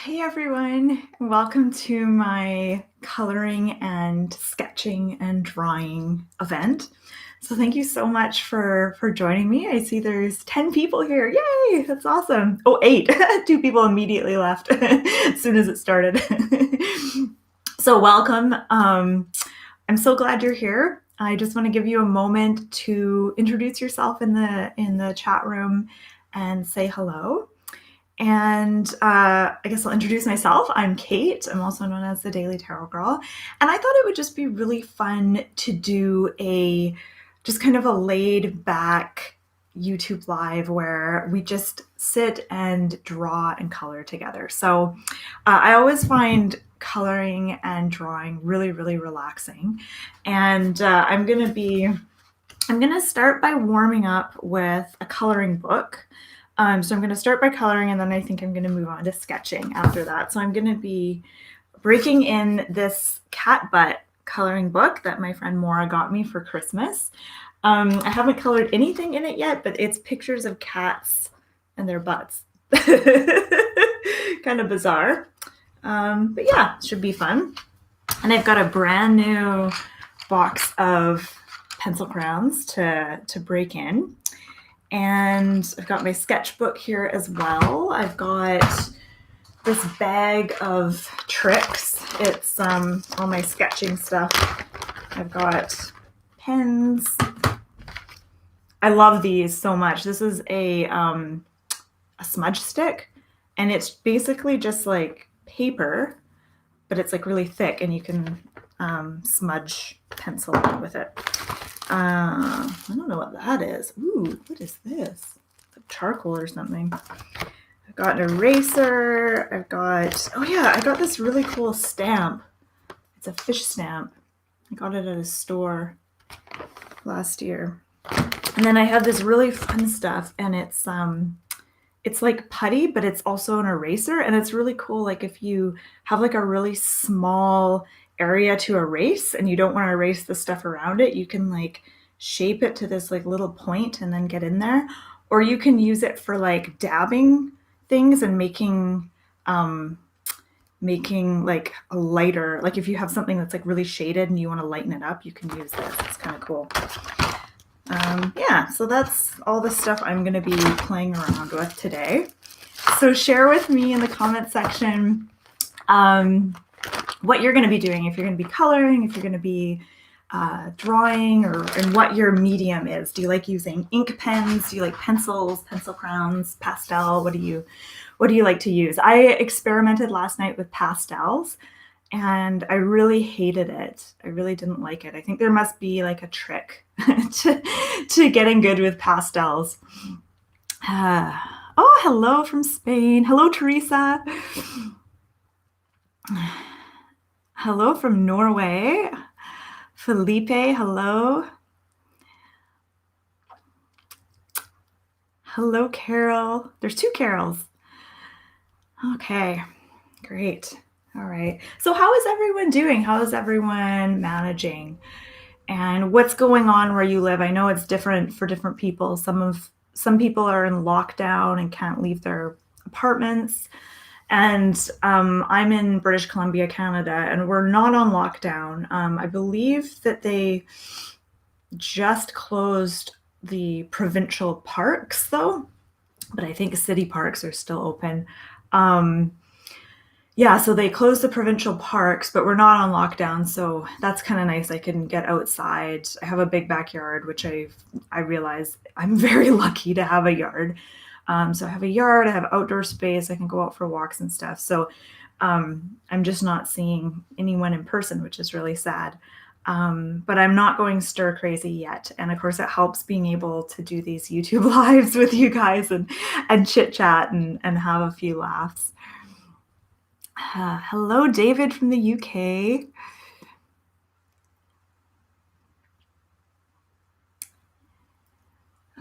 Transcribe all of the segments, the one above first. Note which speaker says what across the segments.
Speaker 1: Hey everyone, welcome to my coloring and sketching and drawing event. So thank you so much for joining me. I see there's 10 people here. Yay, that's awesome. Oh, 8. 2 people immediately left as soon as it started. So welcome. I'm so glad you're here. I just want to give you a moment to introduce yourself in the chat room and say hello. And I guess I'll introduce myself. I'm Kate. I'm also known as the Daily Tarot Girl. And I thought it would just be really fun to do just kind of a laid back YouTube live where we just sit and draw and color together. So I always find coloring and drawing really, really relaxing. And I'm going to start by warming up with a coloring book. So I'm going to start by coloring, and then I think I'm going to move on to sketching after that. So I'm going to be breaking in this cat butt coloring book that my friend Maura got me for Christmas. I haven't colored anything in it yet, but it's pictures of cats and their butts. Kind of bizarre. But yeah, it should be fun. And I've got a brand new box of pencil crayons to break in. And I've got my sketchbook here as well. I've got this bag of tricks. It's all my sketching stuff. I've got pens. I love these so much. This is a smudge stick, and it's basically just like paper, but it's like really thick, and you can smudge pencil with it. I don't know what that is. Ooh, what is this? Like charcoal or something. I've got an eraser. I got this really cool stamp. It's a fish stamp. I got it at a store last year. And then I have this really fun stuff, and it's like putty, but it's also an eraser, and it's really cool. Like if you have like a really small area to erase and you don't want to erase the stuff around it, you can like shape it to this like little point and then get in there. Or you can use it for like dabbing things and making like a lighter, like if you have something that's like really shaded and you want to lighten it up, you can use this. It's kind of cool. Yeah, so that's all the stuff I'm going to be playing around with today. So share with me in the comment section what you're going to be doing, if you're going to be coloring, if you're going to be drawing, and what your medium is. Do you like using ink pens? Do you like pencils, pencil crayons, pastel? What do you like to use? I experimented last night with pastels, and I really hated it. I really didn't like it. I think there must be like a trick to getting good with pastels. Oh, hello from Spain. Hello, Teresa. Hello from Norway. Felipe, hello. Hello, Carol. There's 2 Carols. Okay, great. All right. So how is everyone doing? How is everyone managing? And what's going on where you live? I know it's different for different people. Some people are in lockdown and can't leave their apartments. And I'm in British Columbia, Canada, and we're not on lockdown. I believe that they just closed the provincial parks, though, but I think city parks are still open. Yeah, so they closed the provincial parks, but we're not on lockdown, so that's kind of nice. I can get outside. I have a big backyard, which I realize I'm very lucky to have a yard. So I have a yard, I have outdoor space, I can go out for walks and stuff. So I'm just not seeing anyone in person, which is really sad. But I'm not going stir crazy yet. And of course, it helps being able to do these YouTube lives with you guys and chit chat and have a few laughs. Hello, David from the UK.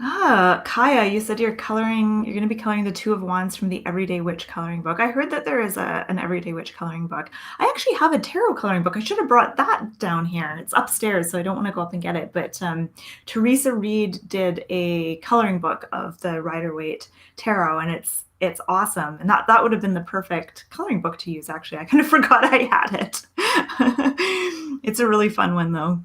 Speaker 1: Kaya, you said you're going to be coloring the Two of Wands from the Everyday Witch coloring book. I heard that there is an Everyday Witch coloring book. I actually have a tarot coloring book. I should have brought that down here. It's upstairs, so I don't want to go up and get it. But Teresa Reed did a coloring book of the Rider-Waite tarot, and it's awesome. And that would have been the perfect coloring book to use, actually. I kind of forgot I had it. It's a really fun one, though.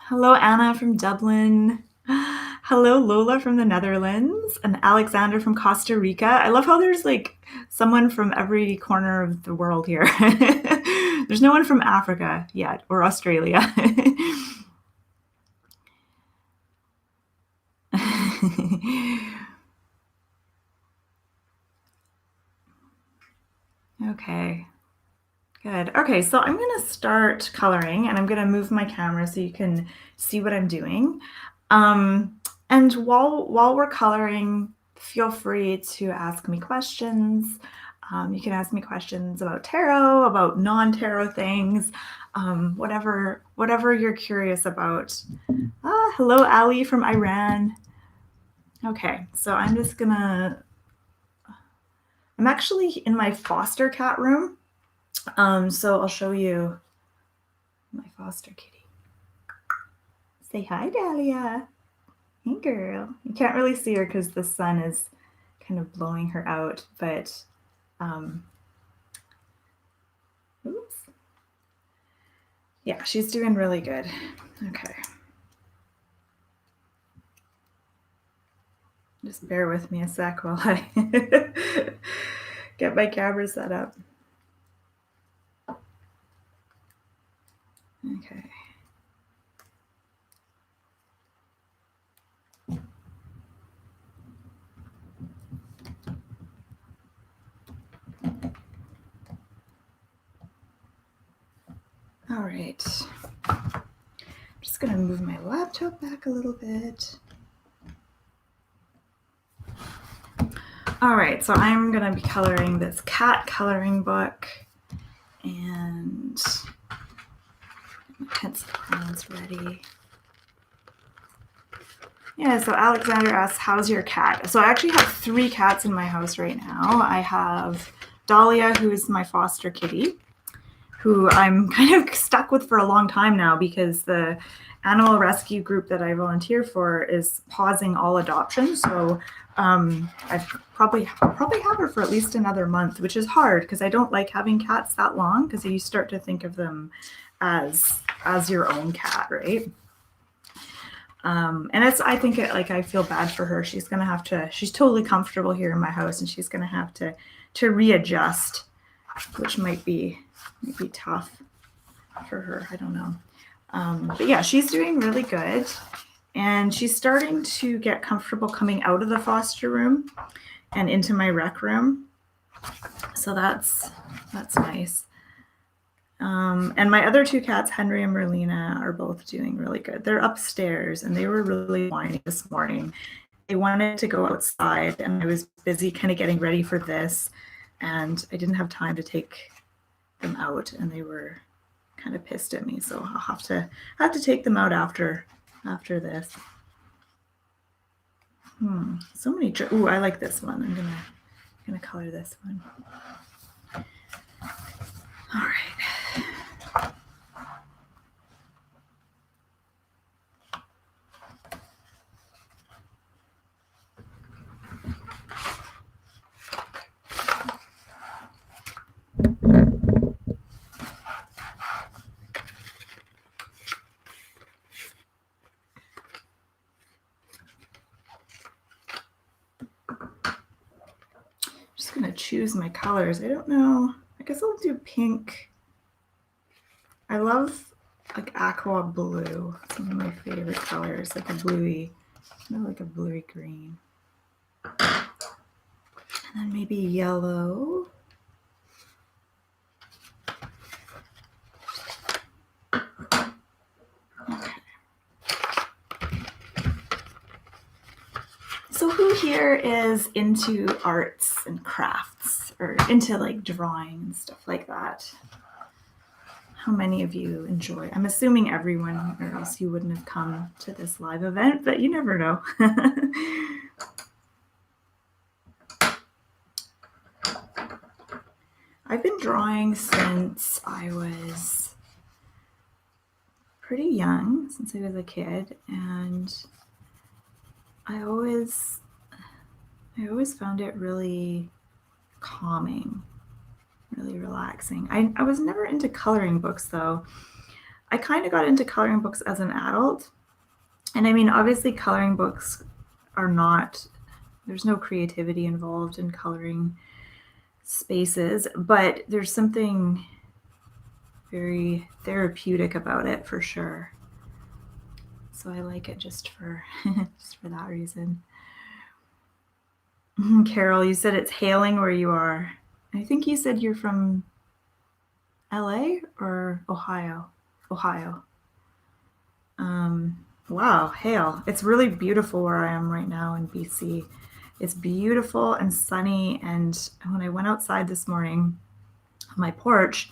Speaker 1: Hello, Anna from Dublin. Hello, Lola from the Netherlands, and Alexander from Costa Rica. I love how there's like someone from every corner of the world here. There's no one from Africa yet, or Australia. Okay. Good. Okay, so I'm going to start coloring, and I'm going to move my camera so you can see what I'm doing. And while we're coloring, feel free to ask me questions. You can ask me questions about tarot, about non-tarot things, whatever you're curious about. Hello, Ali from Iran. Okay, so I'm actually in my foster cat room. So I'll show you my foster kitty. Say hi, Dahlia. Hey, girl. You can't really see her because the sun is kind of blowing her out, but oops. Yeah, she's doing really good. Okay. Just bear with me a sec while I get my camera set up. Okay. All right. I'm just going to move my laptop back a little bit. All right, so I'm going to be coloring this cat coloring book, and my pencil crayons ready. Yeah, so Alexander asks, how's your cat? So I actually have 3 cats in my house right now. I have Dahlia, who is my foster kitty, who I'm kind of stuck with for a long time now because the animal rescue group that I volunteer for is pausing all adoptions. So I'll probably have her for at least another month, which is hard because I don't like having cats that long because you start to think of them as your own cat, right? And I think I feel bad for her. She's going to have to, she's totally comfortable here in my house, and she's going to have to readjust, which might be tough for her. I don't know. But yeah, she's doing really good, and she's starting to get comfortable coming out of the foster room and into my rec room. So that's nice. And my other 2 cats, Henry and Merlina, are both doing really good. They're upstairs, and they were really whiny this morning. They wanted to go outside, and I was busy kind of getting ready for this, and I didn't have time to take them out, and they were kind of pissed at me. So I'll have to take them out after this. So many. Ooh, I like this one. I'm gonna color this one. All right. Just gonna choose my colors. I don't know. I guess I'll do pink. I love like aqua blue. It's one of my favorite colors, like a bluey, kind of like a bluey green. And then maybe yellow. Okay. So who here is into arts and crafts, or into like drawing and stuff like that? how many of you enjoy. I'm assuming everyone, or else you wouldn't have come to this live event, but you never know. I've been drawing since I was pretty young, since I was a kid, and I always found it really calming, really relaxing. I was never into coloring books though. I kind of got into coloring books as an adult. And I mean, obviously coloring books are not, there's no creativity involved in coloring spaces, but there's something very therapeutic about it for sure. So I like it just for just for that reason. Carol, you said it's hailing where you are. I think you said you're from LA or Ohio? Ohio. Wow, hail. It's really beautiful where I am right now in BC. It's beautiful and sunny. And when I went outside this morning on my porch,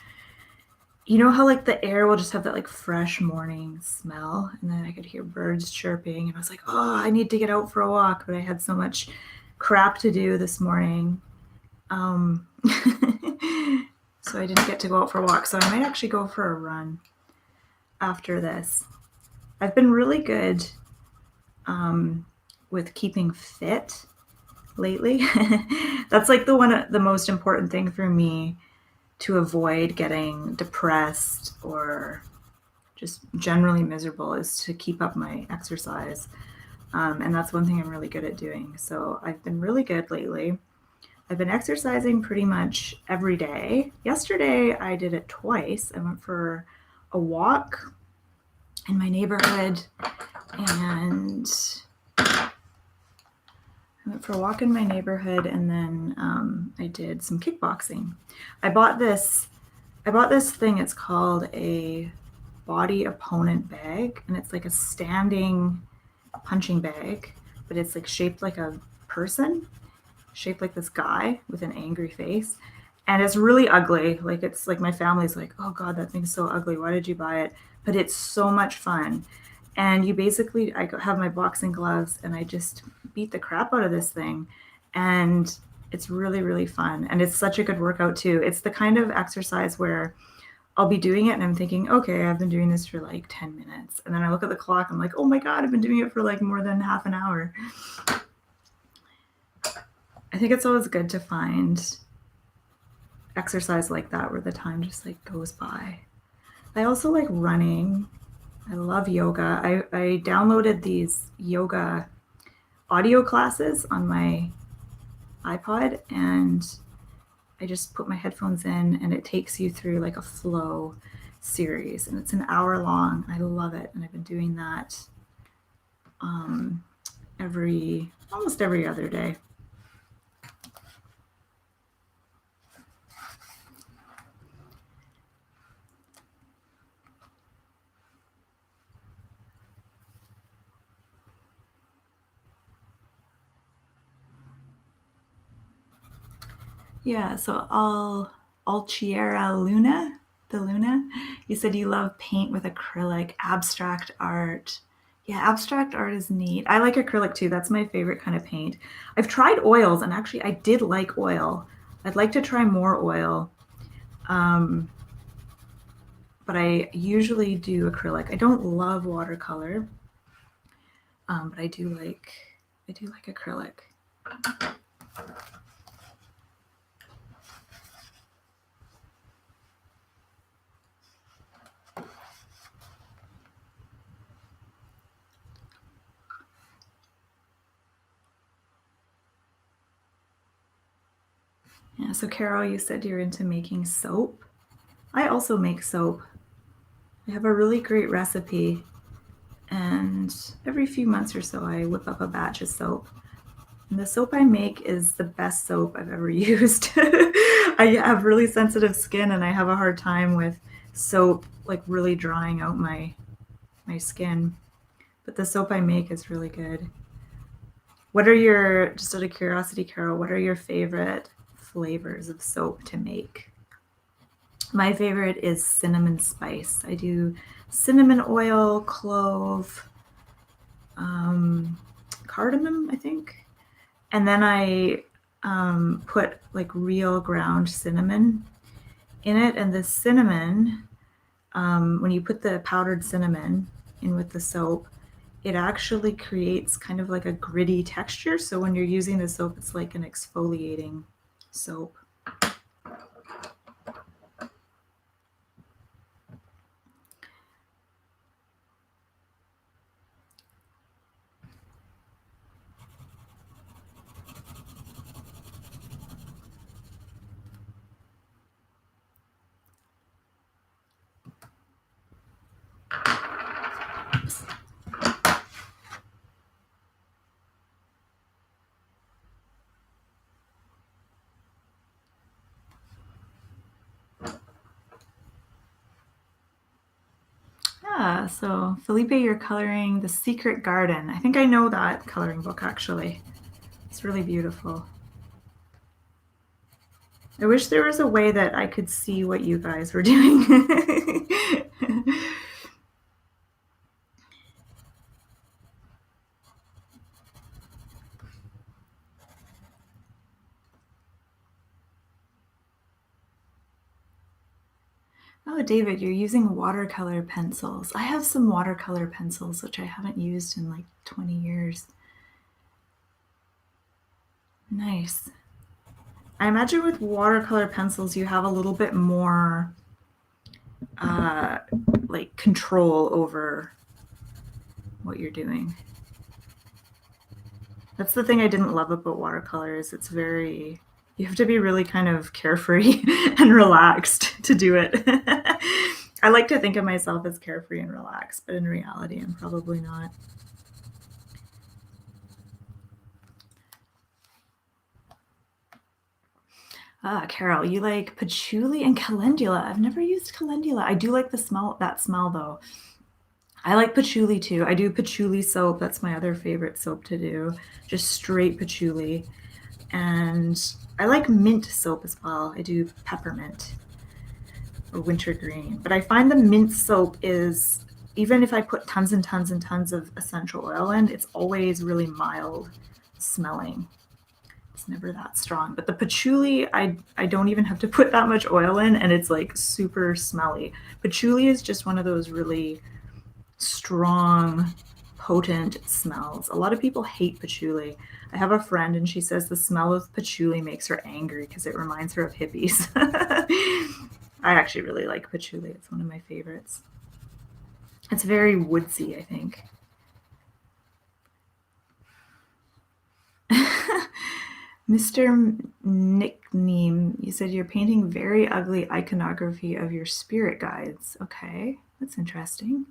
Speaker 1: you know how like the air will just have that like fresh morning smell? And then I could hear birds chirping. And I was like, oh, I need to get out for a walk. But I had so much crap to do this morning. So I didn't get to go out for a walk. So I might actually go for a run after this. I've been really good with keeping fit lately. That's like the most important thing for me to avoid getting depressed or just generally miserable is to keep up my exercise. And that's one thing I'm really good at doing. So I've been really good lately. I've been exercising pretty much every day. Yesterday I did it twice. I went for a walk in my neighborhood and then I did some kickboxing. I bought this thing. It's called a body opponent bag, and it's like a standing punching bag, but it's like shaped like a person, shaped like this guy with an angry face. And it's really ugly. Like it's like my family's like, oh God, that thing's so ugly. Why did you buy it? But it's so much fun. And you basically, I have my boxing gloves and I just beat the crap out of this thing. And it's really, really fun. And it's such a good workout too. It's the kind of exercise where I'll be doing it and I'm thinking, okay, I've been doing this for like 10 minutes. And then I look at the clock, I'm like, oh my God, I've been doing it for like more than half an hour. I think it's always good to find exercise like that where the time just like goes by. I also like running. I love yoga. I downloaded these yoga audio classes on my iPod and I just put my headphones in and it takes you through like a flow series and it's an hour long. I love it. And I've been doing that almost every other day. Yeah, so Alchiera Luna, the Luna, you said you love paint with acrylic, abstract art. Yeah, abstract art is neat. I like acrylic too. That's my favorite kind of paint. I've tried oils, and actually I did like oil. I'd like to try more oil. But I usually do acrylic. I don't love watercolor, but I do like acrylic. Yeah, so Carol, you said you're into making soap. I also make soap. I have a really great recipe, and every few months or so I whip up a batch of soap. And the soap I make is the best soap I've ever used. I have really sensitive skin and I have a hard time with soap like really drying out my skin. But the soap I make is really good. What are your, just out of curiosity, Carol, what are your favorite flavors of soap to make? My favorite is cinnamon spice. I do cinnamon oil, clove, cardamom, I think. And then I put like real ground cinnamon in it. And the cinnamon, when you put the powdered cinnamon in with the soap, it actually creates kind of like a gritty texture. So when you're using the soap, it's like an exfoliating soap. Yeah, so Felipe, you're coloring The Secret Garden. I think I know that coloring book actually. It's really beautiful. I wish there was a way that I could see what you guys were doing. Oh, David, you're using watercolor pencils. I have some watercolor pencils, which I haven't used in like 20 years. Nice. I imagine with watercolor pencils, you have a little bit more like control over what you're doing. That's the thing I didn't love about watercolors. It's very, you have to be really kind of carefree and relaxed to do it. I like to think of myself as carefree and relaxed, but in reality, I'm probably not. Ah, Carol, you like patchouli and calendula. I've never used calendula. I do like the smell, that smell though. I like patchouli too. I do patchouli soap. That's my other favorite soap to do. Just straight patchouli. And I like mint soap as well. I do peppermint or wintergreen. But I find the mint soap is, even if I put tons and tons and tons of essential oil in, it's always really mild smelling. It's never that strong. But the patchouli, I don't even have to put that much oil in, and it's like super smelly. Patchouli is just one of those really strong, potent smells. A lot of people hate patchouli. I have a friend and she says the smell of patchouli makes her angry because it reminds her of hippies. I actually really like patchouli. It's one of my favorites. It's very woodsy, I think. Mr. Nickname, you said you're painting very ugly iconography of your spirit guides. Okay, that's interesting.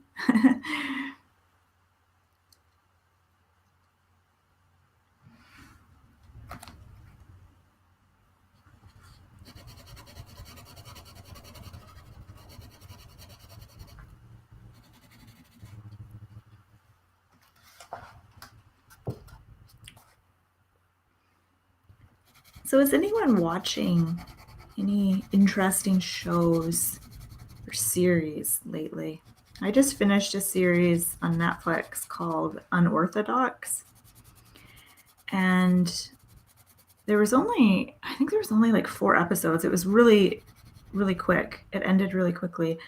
Speaker 1: So is anyone watching any interesting shows or series lately? I just finished a series on Netflix called Unorthodox. And I think there was only like 4 episodes. It was really, really quick. It ended really quickly.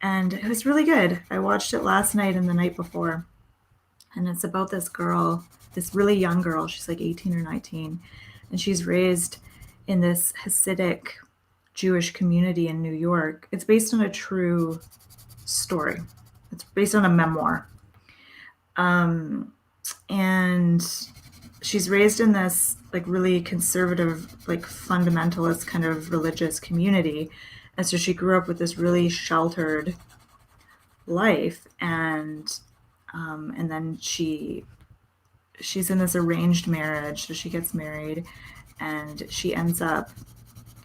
Speaker 1: And it was really good. I watched it last night and the night before. And it's about this girl, this really young girl. She's like 18 or 19. And she's raised in this Hasidic Jewish community in New York. It's based on a true story. It's based on a memoir. And she's raised in this like really conservative, like fundamentalist kind of religious community. And so she grew up with this really sheltered life. And then she's in this arranged marriage. So she gets married and she ends up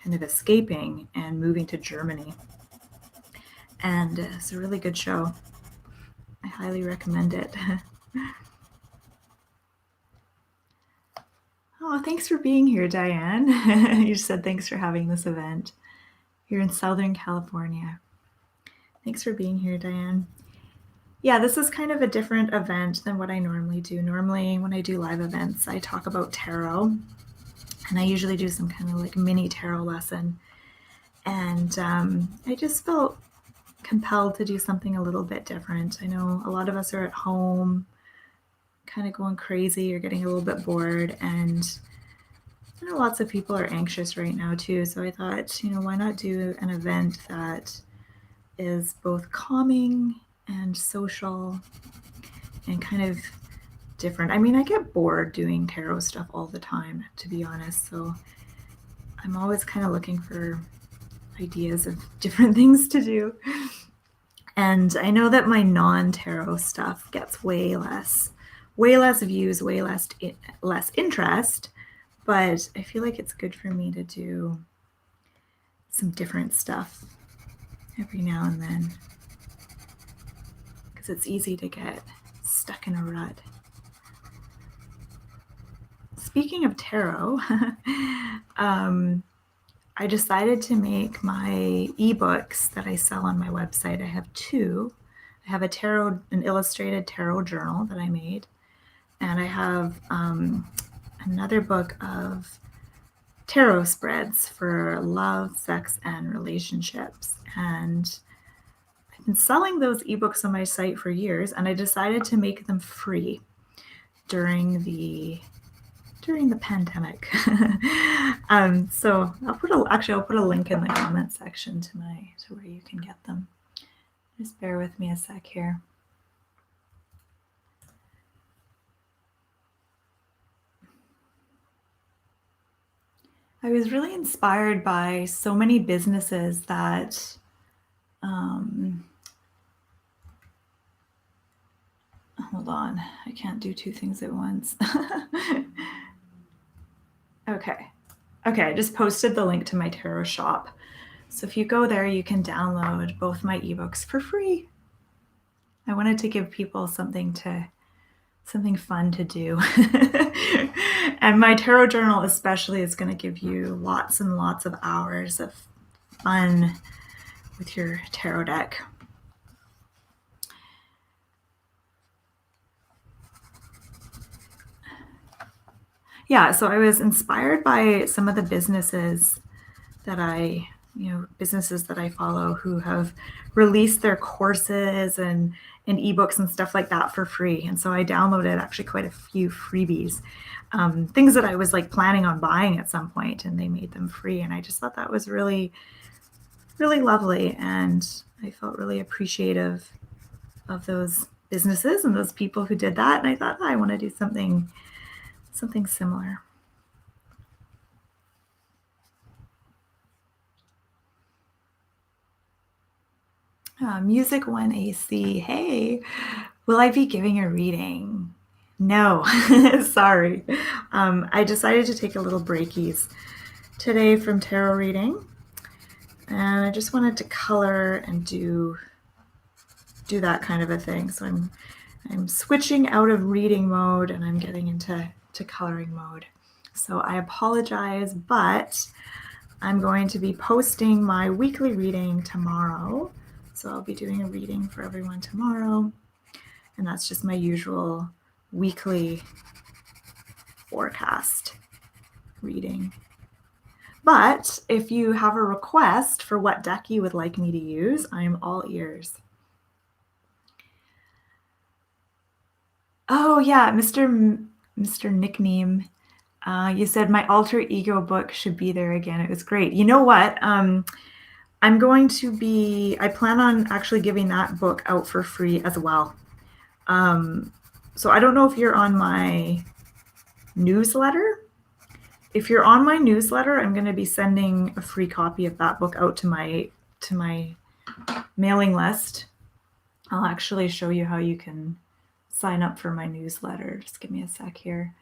Speaker 1: kind of escaping and moving to Germany. And it's a really good show. I highly recommend it. Oh, thanks for being here, Diane. You said thanks for having this event. You're in Southern California. Thanks for being here, Diane. Yeah, this is kind of a different event than what I normally do. Normally, when I do live events, I talk about tarot, and I usually do some kind of like mini tarot lesson. And I just felt compelled to do something a little bit different. I know a lot of us are at home, kind of going crazy or getting a little bit bored, and I know lots of people are anxious right now too. So I thought, why not do an event that is both calming and social and kind of different. I mean, I get bored doing tarot stuff all the time, to be honest. So I'm always kind of looking for ideas of different things to do. And I know that my non-tarot stuff gets way less views, way less interest, but I feel like it's good for me to do some different stuff every now and then, because it's easy to get stuck in a rut. Speaking of tarot, I decided to make my ebooks that I sell on my website. I have two. I have an illustrated tarot journal that I made, and I have another book of tarot spreads for love, sex, and relationships. And I've been selling those ebooks on my site for years, and I decided to make them free during the pandemic. So I'll put a link in the comment section to where you can get them. Just bear with me a sec here. I was really inspired by so many businesses that hold on, I can't do two things at once. Okay, I just posted the link to my tarot shop. So if you go there, you can download both my ebooks for free. I wanted to give people something fun to do. And my tarot journal especially is going to give you lots and lots of hours of fun with your tarot deck. Yeah, so I was inspired by some of the businesses that I follow who have released their courses and ebooks and stuff like that for free. And so I downloaded actually quite a few freebies, things that I was like planning on buying at some point, and they made them free. And I just thought that was really, really lovely. And I felt really appreciative of those businesses and those people who did that. And I thought, I want to do something similar. Music 1AC. Hey, will I be giving a reading? No, sorry. I decided to take a little breakies today from tarot reading, and I just wanted to color and do that kind of a thing. So I'm switching out of reading mode and I'm getting into coloring mode. So I apologize, but I'm going to be posting my weekly reading tomorrow. So I'll be doing a reading for everyone tomorrow. And that's just my usual weekly forecast reading. But if you have a request for what deck you would like me to use, I'm all ears. Oh yeah, Mr. Nickname. You said my alter ego book should be there again. It was great. You know what? I plan on actually giving that book out for free as well. So I don't know if you're on my newsletter. If you're on my newsletter, I'm going to be sending a free copy of that book out to my mailing list. I'll actually show you how you can sign up for my newsletter. Just give me a sec here.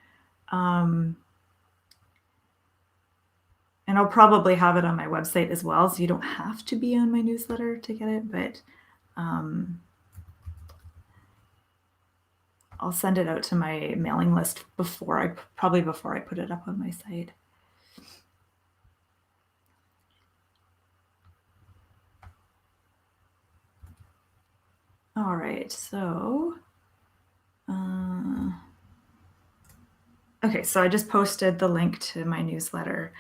Speaker 1: And I'll probably have it on my website as well, so you don't have to be on my newsletter to get it, but I'll send it out to my mailing list before I put it up on my site. All right, so okay, so I just posted the link to my newsletter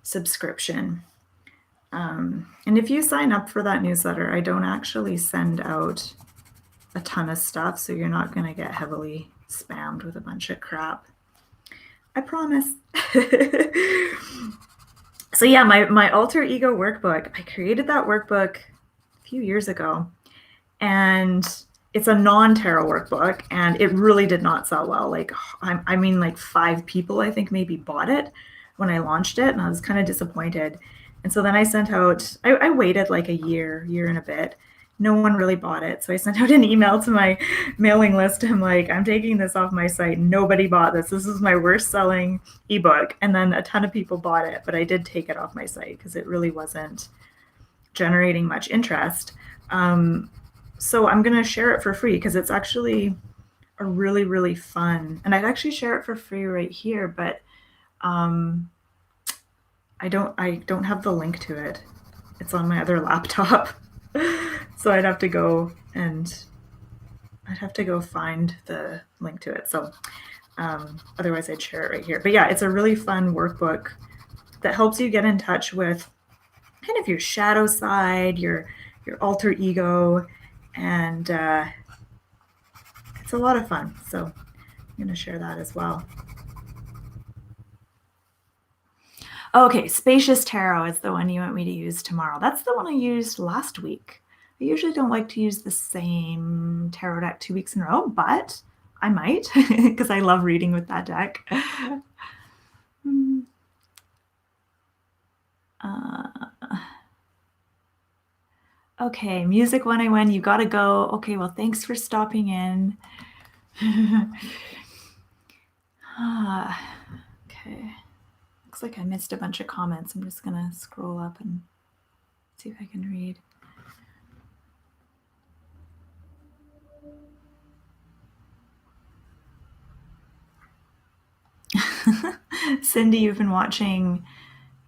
Speaker 1: subscription. And if you sign up for that newsletter, I don't actually send out a ton of stuff, so you're not going to get heavily spammed with a bunch of crap. I promise. So yeah, my alter ego workbook, I created that workbook a few years ago, and it's a non-tarot workbook, and it really did not sell well. Like, I mean, like 5 people, I think, maybe bought it when I launched it, and I was kind of disappointed. And so then I sent out, I waited like a year and a bit. No one really bought it. So I sent out an email to my mailing list. I'm like, I'm taking this off my site. Nobody bought this. This is my worst selling ebook. And then a ton of people bought it, but I did take it off my site because it really wasn't generating much interest. So I'm going to share it for free because it's actually a really, really fun, and I'd actually share it for free right here, but I don't have the link to it. It's on my other laptop. So I'd have to go find the link to it. So otherwise I'd share it right here. But yeah, it's a really fun workbook that helps you get in touch with kind of your shadow side, your alter ego, and it's a lot of fun. So I'm going to share that as well. Okay, Spacious Tarot is the one you want me to use tomorrow. That's the one I used last week. I usually don't like to use the same tarot deck 2 weeks in a row, but I might because I love reading with that deck. Okay, Music 101, you gotta go. Okay, well, thanks for stopping in. Okay, looks like I missed a bunch of comments. I'm just gonna scroll up and see if I can read. Cindy, you've been watching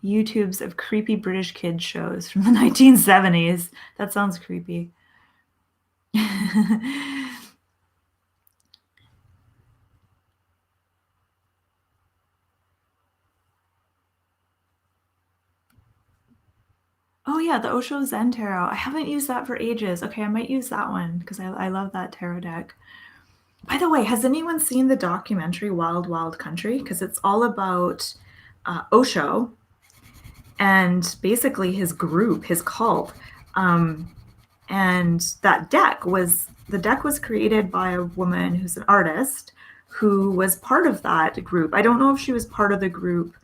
Speaker 1: YouTubes of creepy British kid shows from the 1970s. That sounds creepy. Oh yeah, the Osho Zen Tarot. I haven't used that for ages. Okay, I might use that one because I love that tarot deck. By the way, has anyone seen the documentary Wild Wild Country? Because it's all about Osho and basically his group, his cult. And that deck was created by a woman who's an artist who was part of that group. I don't know if she was part of the group.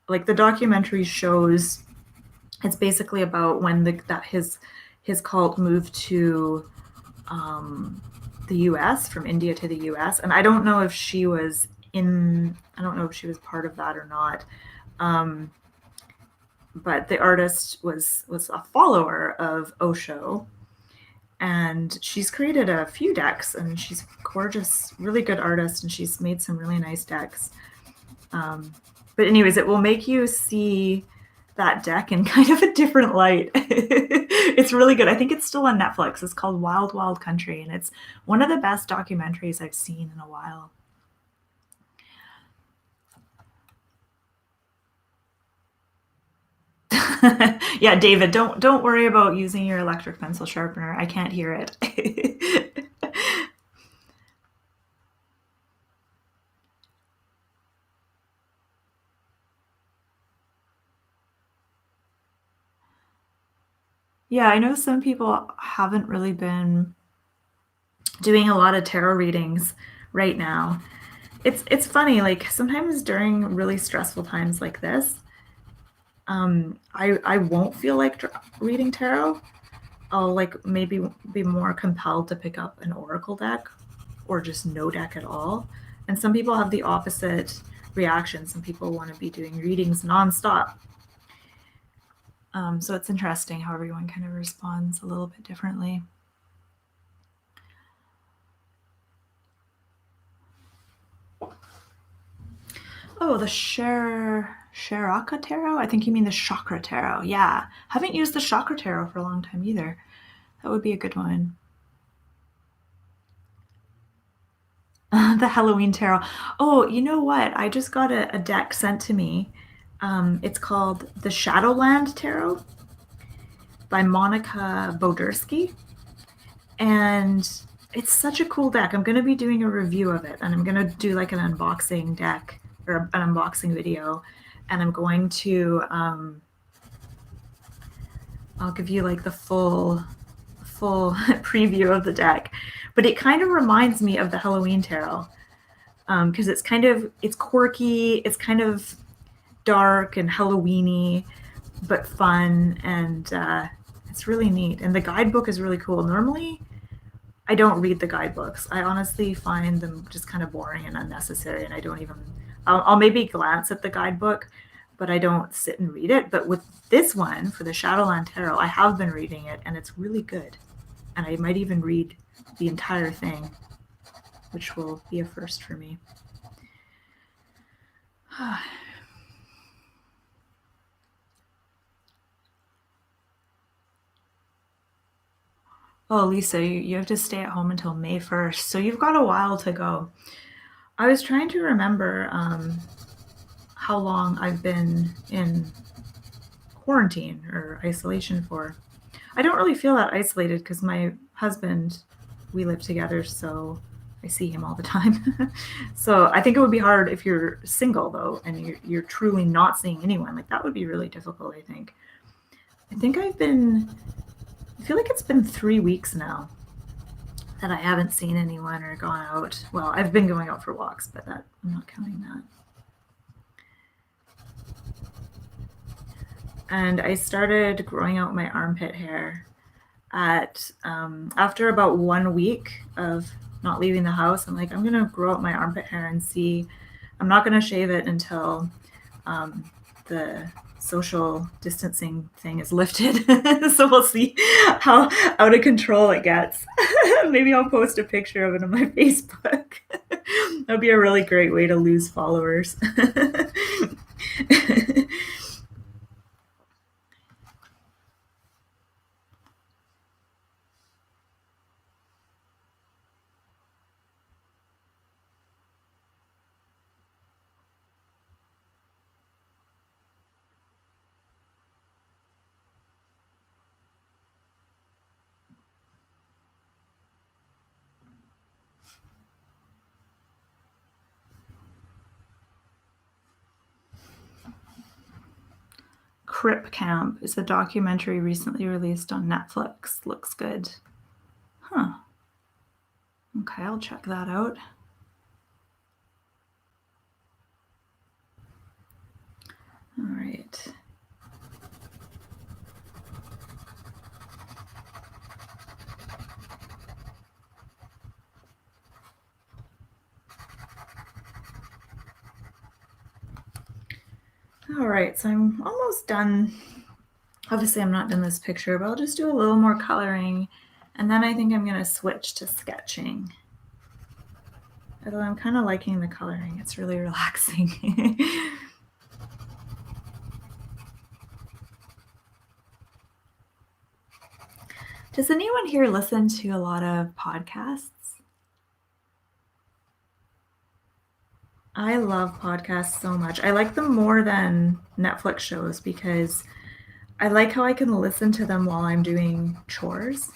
Speaker 1: Like the documentary shows, it's basically about when his cult moved to the U.S. from India to the U.S. And I don't know if she was part of that or not. But the artist was a follower of Osho, and she's created a few decks, and she's gorgeous, really good artist, and she's made some really nice decks. But anyways, it will make you see that deck in kind of a different light. It's really good. I think it's still on Netflix. It's called Wild Wild Country, and it's one of the best documentaries I've seen in a while. Yeah, David, don't worry about using your electric pencil sharpener. I can't hear it. Yeah, I know some people haven't really been doing a lot of tarot readings right now. It's funny, like sometimes during really stressful times like this, I won't feel like reading tarot. I'll like maybe be more compelled to pick up an oracle deck or just no deck at all. And some people have the opposite reaction. Some people want to be doing readings nonstop. So it's interesting how everyone kind of responds a little bit differently. Oh, the Sharaka Tarot? I think you mean the Chakra Tarot. Yeah. Haven't used the Chakra Tarot for a long time either. That would be a good one. The Halloween tarot. Oh, you know what? I just got a deck sent to me. It's called the Shadowland Tarot by Monica Bodersky. And it's such a cool deck. I'm going to be doing a review of it, and I'm going to do like an unboxing deck or an unboxing video. And I'm going to, I'll give you like the full preview of the deck. But it kind of reminds me of the Halloween tarot because it's quirky, it's kind of dark and Halloweeny, but fun, and it's really neat. And the guidebook is really cool. Normally, I don't read the guidebooks. I honestly find them just kind of boring and unnecessary, and I don't even, I'll maybe glance at the guidebook, but I don't sit and read it. But with this one, for the Shadowland Tarot, I have been reading it, and it's really good. And I might even read the entire thing, which will be a first for me. Oh, Lisa, you have to stay at home until May 1st, so you've got a while to go. I was trying to remember how long I've been in quarantine or isolation for. I don't really feel that isolated because my husband, we live together, so I see him all the time. So I think it would be hard if you're single, though, and you're truly not seeing anyone. Like, that would be really difficult, I think. I feel like it's been 3 weeks now that I haven't seen anyone or gone out. Well, I've been going out for walks, but I'm not counting that. And I started growing out my armpit hair after about 1 week of not leaving the house. I'm like, I'm gonna grow out my armpit hair and see. I'm not gonna shave it until the social distancing thing is lifted. So we'll see how out of control it gets. Maybe I'll post a picture of it on my Facebook. That'd be a really great way to lose followers. Crip Camp is a documentary recently released on Netflix. Looks good. Huh. Okay, I'll check that out. All right. All right, so I'm almost done. Obviously, I'm not done this picture, but I'll just do a little more coloring, and then I think I'm going to switch to sketching. Although I'm kind of liking the coloring. It's really relaxing. Does anyone here listen to a lot of podcasts? I love podcasts so much. I like them more than Netflix shows because I like how I can listen to them while I'm doing chores.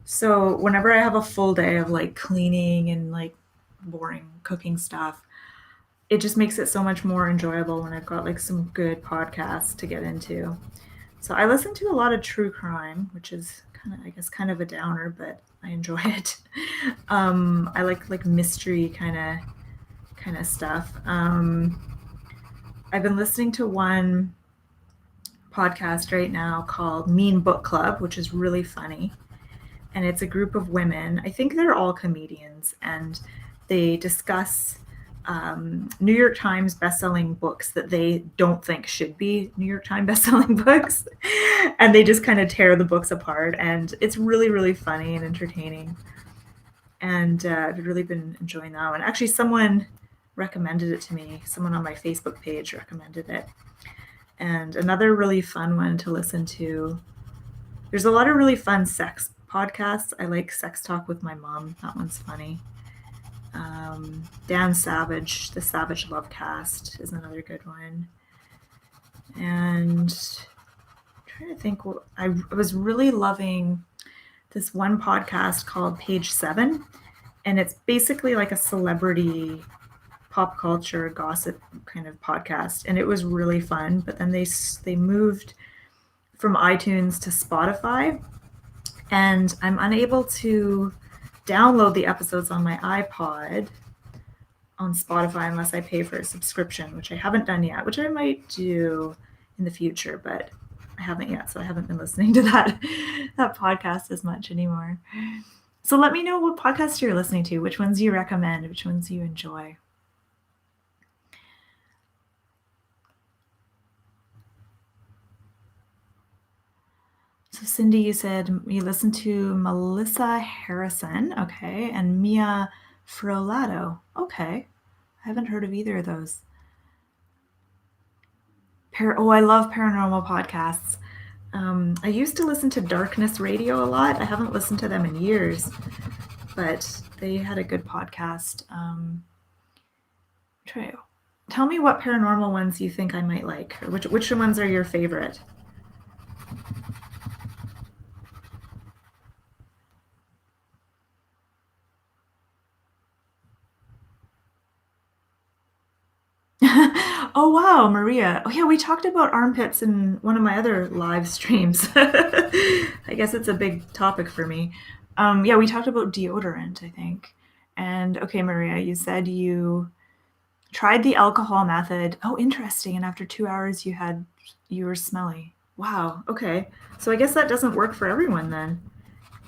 Speaker 1: So whenever I have a full day of like cleaning and like boring cooking stuff, it just makes it so much more enjoyable when I've got like some good podcasts to get into. So I listen to a lot of true crime, which is kind of a downer, but I enjoy it. I like mystery kind of stuff. I've been listening to one podcast right now called Mean Book Club, which is really funny. And it's a group of women. I think they're all comedians, and they discuss New York Times bestselling books that they don't think should be New York Times bestselling books. And they just kind of tear the books apart. And it's really, really funny and entertaining. And I've really been enjoying that one. Actually, someone recommended it to me. Someone on my Facebook page recommended it. And another really fun one to listen to. There's a lot of really fun sex podcasts. I like Sex Talk with My Mom. That one's funny. Dan Savage, The Savage Love Cast is another good one. And I'm trying to think, I was really loving this one podcast called Page 7, and it's basically like a celebrity pop culture gossip kind of podcast, and it was really fun. But then they moved from iTunes to Spotify, and I'm unable to download the episodes on my iPod on Spotify unless I pay for a subscription, which I haven't done yet, which I might do in the future, but I haven't yet, so I haven't been listening to that podcast as much anymore. So let me know what podcasts you're listening to, which ones you recommend, which ones you enjoy. So Cindy, you said you listened to Melissa Harrison, okay, and Mia Frolato, okay. I haven't heard of either of those. I love paranormal podcasts. I used to listen to Darkness Radio a lot. I haven't listened to them in years, but they had a good podcast. Tell me what paranormal ones you think I might like, or which ones are your favorite? Oh wow, Maria. Oh yeah, we talked about armpits in one of my other live streams. I guess it's a big topic for me. Yeah, we talked about deodorant, I think. And okay, Maria, you said you tried the alcohol method. Oh, interesting. And after 2 hours, you were smelly. Wow. Okay. So I guess that doesn't work for everyone then.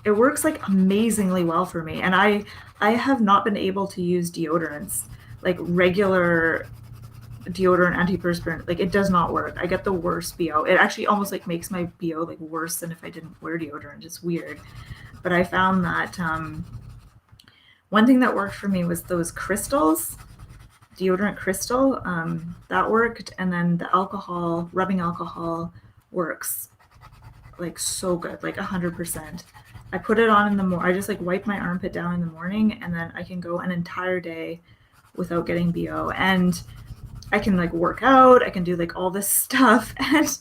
Speaker 1: It works like amazingly well for me, and I have not been able to use deodorants, like regular deodorant, antiperspirant. Like it does not work. I get the worst BO. It actually almost like makes my BO like worse than if I didn't wear deodorant. It's weird. But I found that one thing that worked for me was those crystals, deodorant crystal, that worked. And then the alcohol, rubbing alcohol works like so good, like 100%. I put it on in the morning. I just like wipe my armpit down in the morning, and then I can go an entire day without getting BO. And I can like work out, I can do like all this stuff, and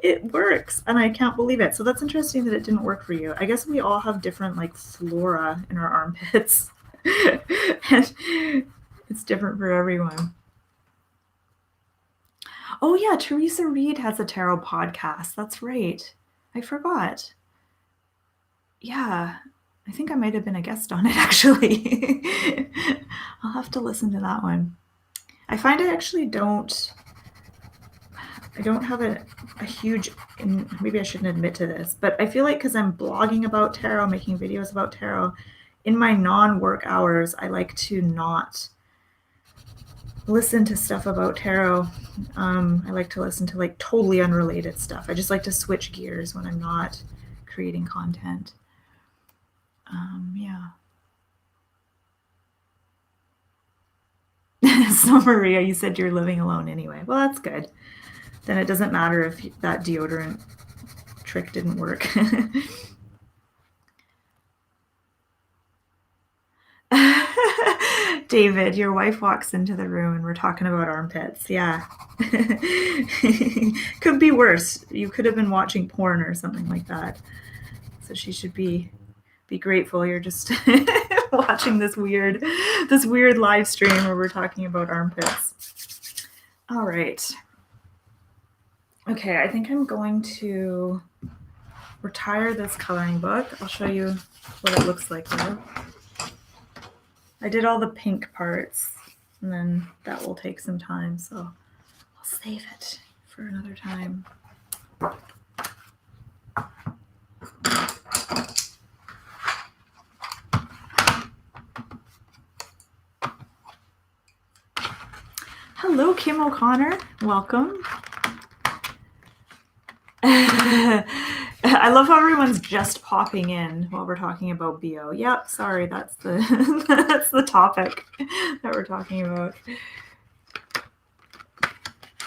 Speaker 1: it works, and I can't believe it. So that's interesting that it didn't work for you. I guess we all have different like flora in our armpits, and it's different for everyone. Oh yeah, Teresa Reed has a tarot podcast. That's right. I forgot. Yeah, I think I might have been a guest on it actually. I'll have to listen to that one. I find I actually don't have a huge, maybe I shouldn't admit to this, but I feel like because I'm blogging about tarot, making videos about tarot, in my non-work hours, I like to not listen to stuff about tarot. I like to listen to like totally unrelated stuff. I just like to switch gears when I'm not creating content. Yeah. So Maria, you said you're living alone anyway. Well, that's good. Then it doesn't matter if that deodorant trick didn't work. David, your wife walks into the room and we're talking about armpits. Yeah. Could be worse. You could have been watching porn or something like that. So she should be grateful you're just watching this weird live stream where we're talking about armpits. All right. Okay, I think I'm going to retire this coloring book. I'll show you what it looks like though. I did all the pink parts, and then that will take some time, so I'll save it for another time. Hello, Kim O'Connor. Welcome. I love how everyone's just popping in while we're talking about BO. Yep, sorry, that's the that's the topic that we're talking about.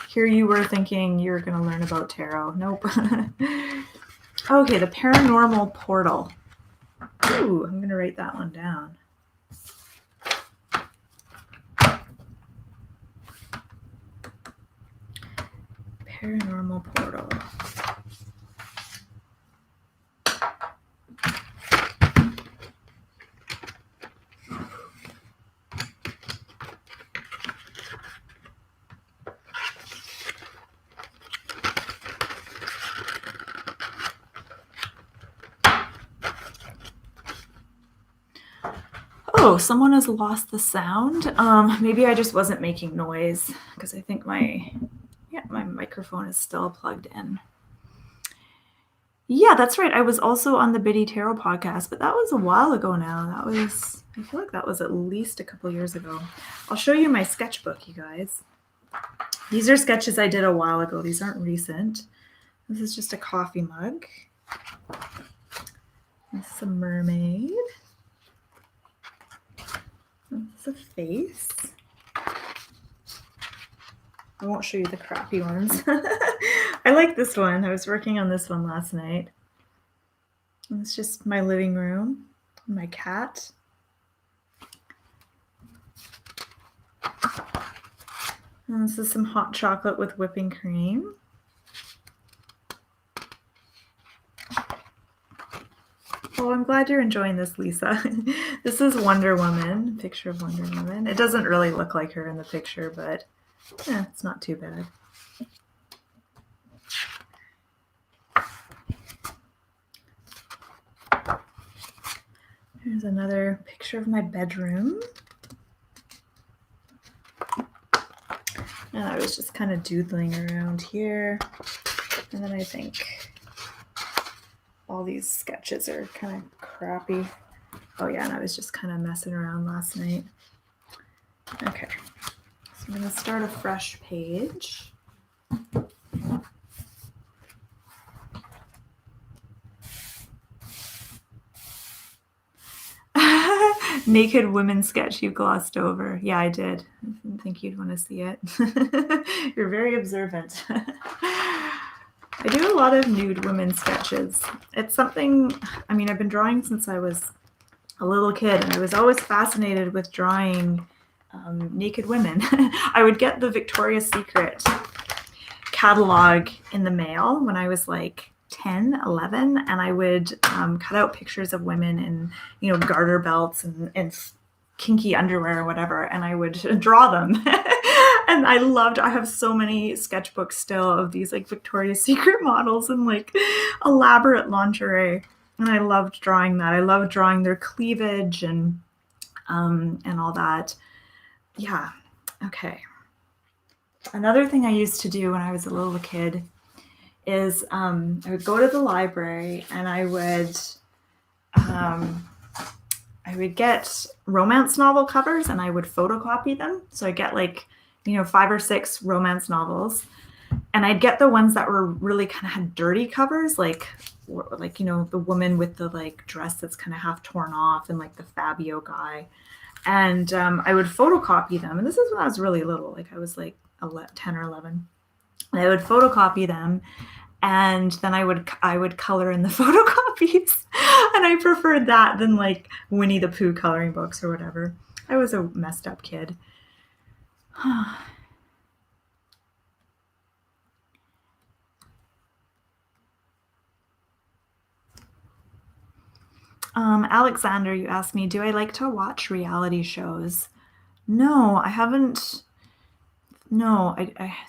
Speaker 1: Here you were thinking you were going to learn about tarot. Nope. Okay, the paranormal portal. Ooh, I'm going to write that one down. Paranormal portal. Oh, someone has lost the sound. Maybe I just wasn't making noise because I think my microphone is still plugged in. Yeah, that's right. I was also on the Biddy Tarot podcast, but that was a while ago now. I feel like that was at least a couple years ago. I'll show you my sketchbook, you guys. These are sketches I did a while ago. These aren't recent. This is just a coffee mug. This is a mermaid. This is a face. I won't show you the crappy ones. I like this one. I was working on this one last night. And it's just my living room, my cat. And this is some hot chocolate with whipping cream. Oh, I'm glad you're enjoying this, Lisa. This is Wonder Woman, picture of Wonder Woman. It doesn't really look like her in the picture, but yeah, it's not too bad. Here's another picture of my bedroom. And I was just kind of doodling around here. And then I think all these sketches are kind of crappy. Oh yeah, and I was just kind of messing around last night. Okay, so I'm gonna start a fresh page. Naked women sketch you glossed over. Yeah, I did. I didn't think you'd want to see it. You're very observant. I do a lot of nude women sketches. It's something, I mean, I've been drawing since I was a little kid, and I was always fascinated with drawing naked women. I would get the Victoria's Secret catalog in the mail when I was like 10, 11, and I would cut out pictures of women in, you know, garter belts and kinky underwear or whatever, and I would draw them. And I have so many sketchbooks still of these like Victoria's Secret models and like elaborate lingerie. And I loved drawing that. I loved drawing their cleavage and all that. Yeah. Okay. Another thing I used to do when I was a little kid is I would go to the library and I would get romance novel covers and I would photocopy them. So I get like, you know, 5 or 6 romance novels, and I'd get the ones that were really kind of had dirty covers, like, you know, the woman with the like dress that's kind of half torn off and like the Fabio guy. And I would photocopy them. And this is when I was really little, like I was like 10 or 11. And I would photocopy them, and then I would color in the photocopies. And I preferred that than like Winnie the Pooh coloring books or whatever. I was a messed up kid. Alexander, you asked me, do I like to watch reality shows? No, I haven't. No,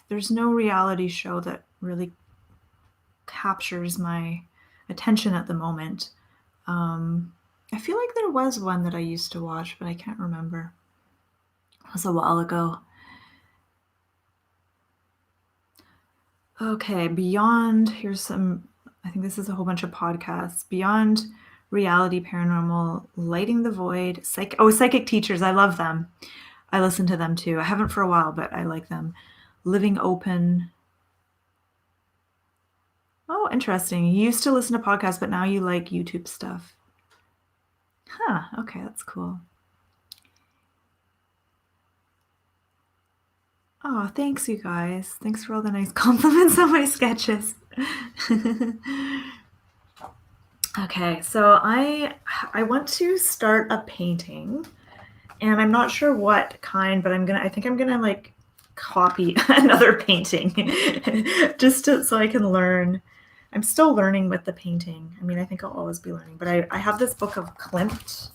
Speaker 1: there's no reality show that really captures my attention at the moment. I feel like there was one that I used to watch, but I can't remember. It was a while ago. Okay, beyond, here's some, I think this is a whole bunch of podcasts. Beyond Reality, Paranormal, Lighting the Void, Psychic Teachers, I love them. I listen to them too. I haven't for a while, but I like them. Living Open. Oh, interesting. You used to listen to podcasts, but now you like YouTube stuff. Huh, okay, that's cool. Oh, thanks, you guys. Thanks for all the nice compliments on my sketches. Okay, so I want to start a painting, and I'm not sure what kind, but I think I'm gonna like copy another painting just so I can learn. I'm still learning with the painting. I mean, I think I'll always be learning, but I have this book of Klimt,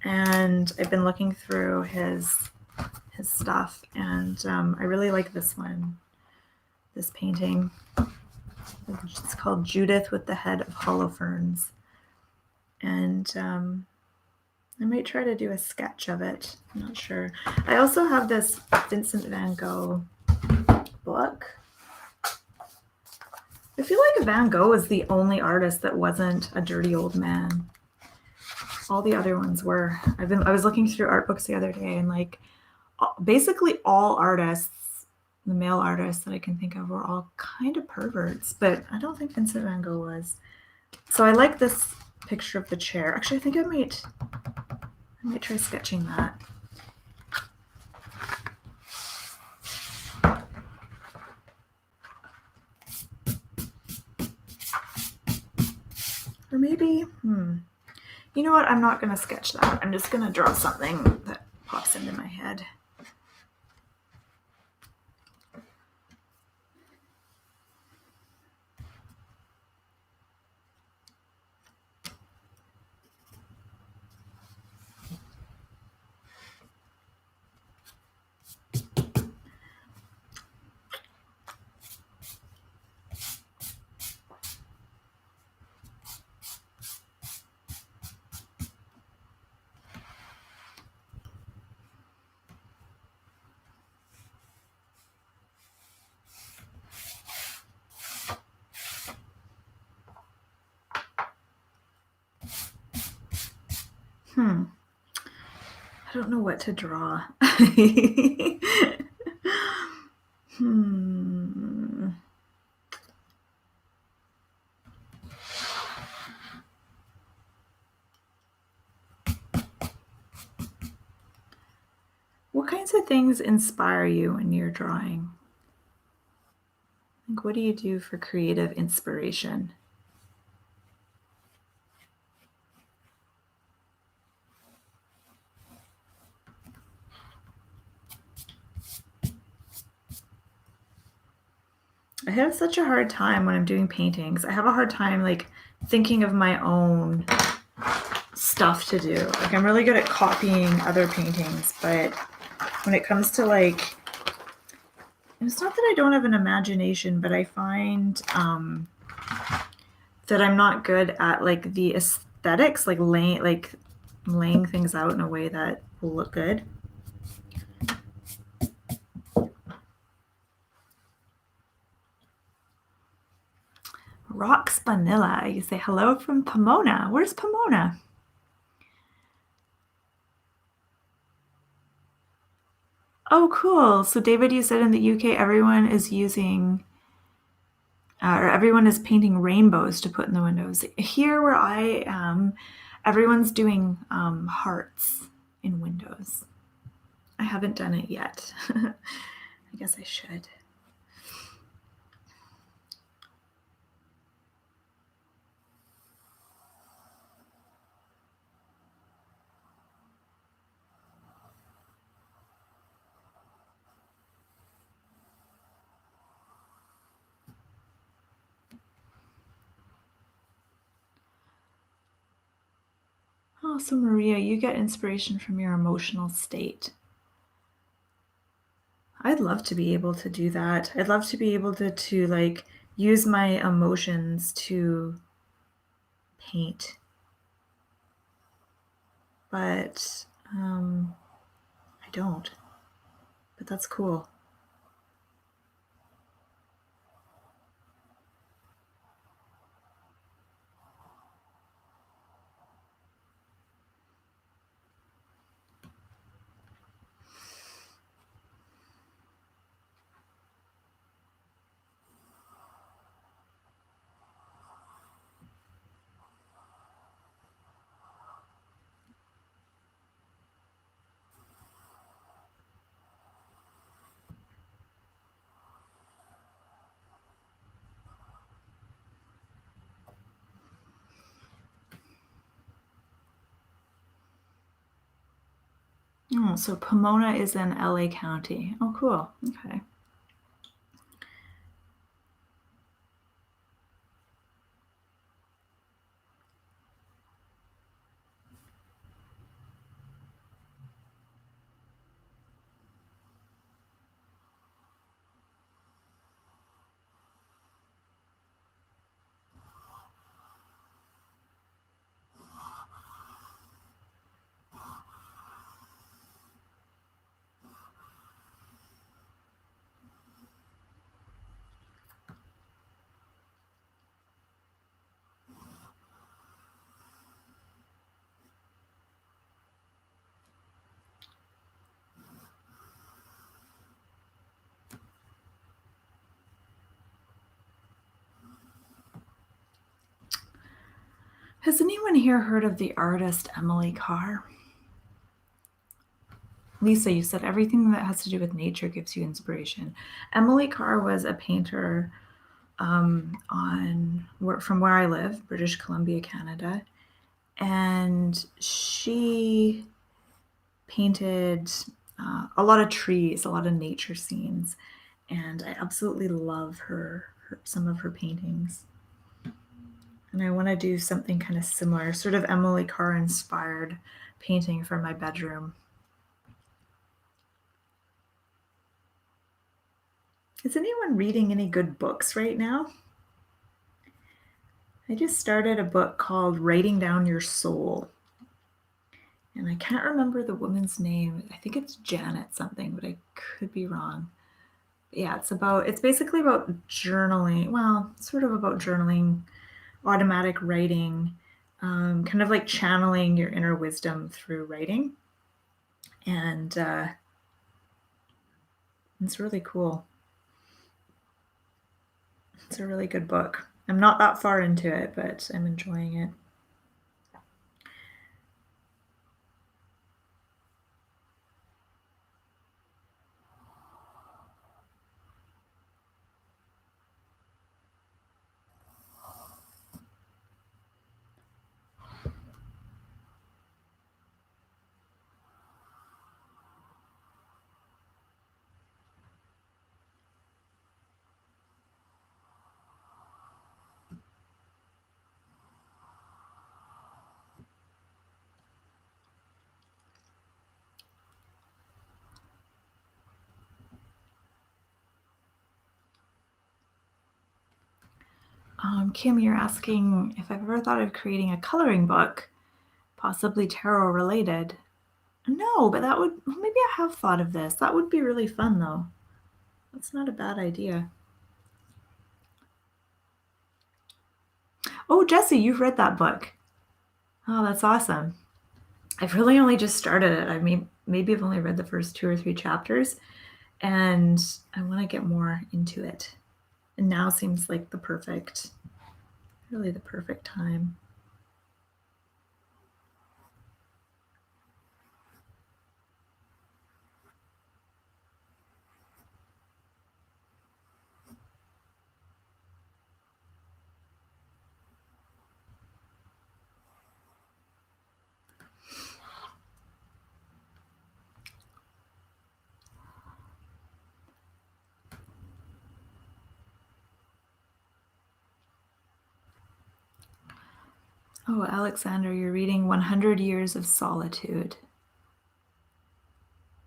Speaker 1: and I've been looking through his stuff, and I really like this one, this painting. It's called Judith with the Head of Holofernes, and I might try to do a sketch of it. I'm not sure. I also have this Vincent van Gogh book. I feel like Van Gogh is the only artist that wasn't a dirty old man. All the other ones were. I was looking through art books the other day, and like basically all artists, the male artists that I can think of, were all kind of perverts, but I don't think Vincent van Gogh was. So I like this picture of the chair. Actually, I think I might try sketching that. Or maybe, you know what? I'm not going to sketch that. I'm just going to draw something that pops into my head. I don't know what to draw. What kinds of things inspire you when you're drawing? Like, what do you do for creative inspiration? I have such a hard time when I'm doing paintings. I have a hard time like thinking of my own stuff to do. Like, I'm really good at copying other paintings, but when it comes to like, it's not that I don't have an imagination, but I find that I'm not good at like the aesthetics, like laying things out in a way that will look good. Rocks Vanilla. You say hello from Pomona. Where's Pomona? Oh, cool. So David, you said in the UK everyone is using or everyone is painting rainbows to put in the windows. Here where I am, everyone's doing hearts in windows. I haven't done it yet. I guess I should. Oh, so Maria, you get inspiration from your emotional state. I'd love to be able to do that. I'd love to be able to like use my emotions to paint. But I don't. But that's cool. Oh, so Pomona is in LA County. Oh, cool. Okay. Has anyone here heard of the artist Emily Carr? Lisa, you said everything that has to do with nature gives you inspiration. Emily Carr was a painter from where I live, British Columbia, Canada, and she painted a lot of trees, a lot of nature scenes, and I absolutely love some of her paintings. And I want to do something kind of similar, sort of Emily Carr inspired painting for my bedroom. Is anyone reading any good books right now? I just started a book called Writing Down Your Soul. And I can't remember the woman's name. I think it's Janet something, but I could be wrong. But yeah, it's basically about journaling. Well, sort of about journaling, automatic writing, kind of like channeling your inner wisdom through writing. And it's really cool. It's a really good book. I'm not that far into it, but I'm enjoying it. Kim, you're asking if I've ever thought of creating a coloring book, possibly tarot related. No, but maybe I have thought of this. That would be really fun, though. That's not a bad idea. Oh, Jesse, you've read that book. Oh, that's awesome. I've really only just started it. Maybe I've only read the first 2 or 3 chapters, and I want to get more into it. And now seems like really the perfect time. Oh, Alexander, you're reading 100 Years of Solitude.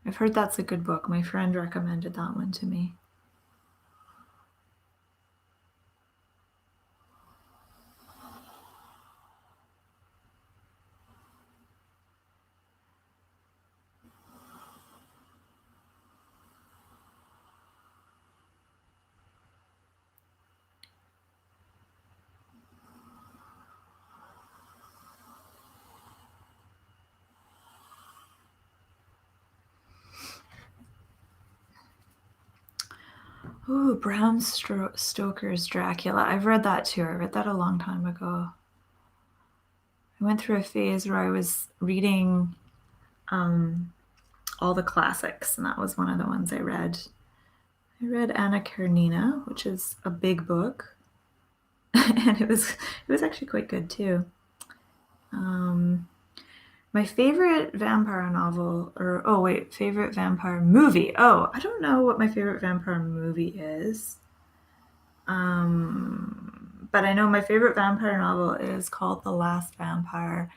Speaker 1: I've heard that's a good book. My friend recommended that one to me. Ooh, Bram Stoker's Dracula. I've read that too. I read that a long time ago. I went through a phase where I was reading all the classics, and that was one of the ones I read. I read Anna Karenina, which is a big book, and it was actually quite good too. My favorite vampire novel, favorite vampire movie. Oh, I don't know what my favorite vampire movie is. But I know my favorite vampire novel is called The Last Vampire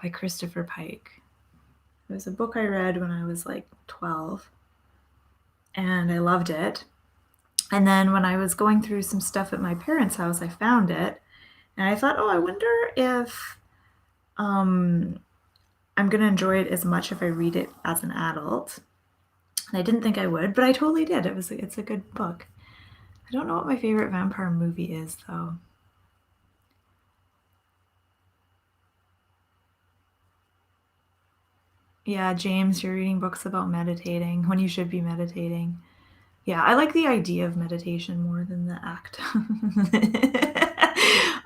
Speaker 1: by Christopher Pike. It was a book I read when I was like 12, and I loved it. And then when I was going through some stuff at my parents' house, I found it, and I thought, oh, I wonder if I'm going to enjoy it as much if I read it as an adult. And I didn't think I would, but I totally did. It's a good book. I don't know what my favorite vampire movie is, though. Yeah, James, you're reading books about meditating when you should be meditating. Yeah, I like the idea of meditation more than the act.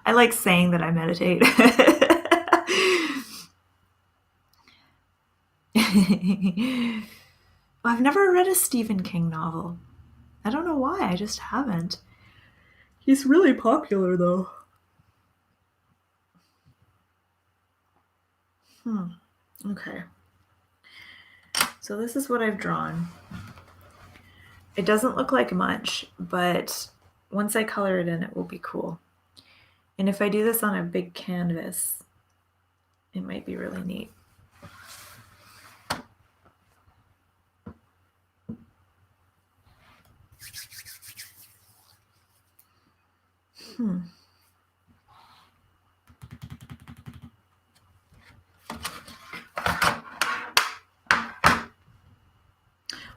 Speaker 1: I like saying that I meditate. I've never read a Stephen King novel. I don't know why, I just haven't. He's really popular, though. Okay. So this is what I've drawn. It doesn't look like much, but once I color it in, it will be cool. And if I do this on a big canvas, it might be really neat.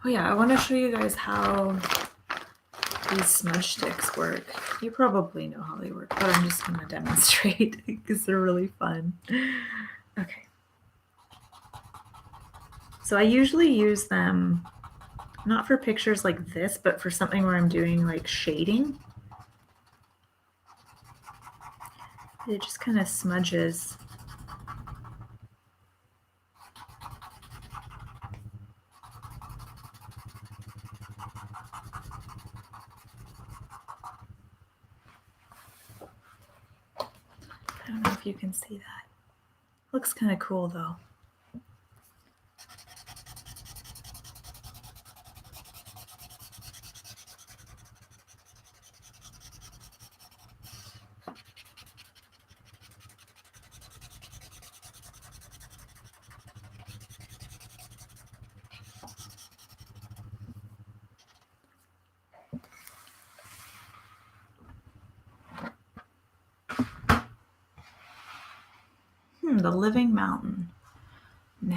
Speaker 1: Oh yeah, I want to show you guys how these smudge sticks work. You probably know how they work, but I'm just going to demonstrate because they're really fun. Okay. So I usually use them not for pictures like this, but for something where I'm doing like shading. It just kind of smudges. I don't know if you can see that. Looks kind of cool though. The Living Mountain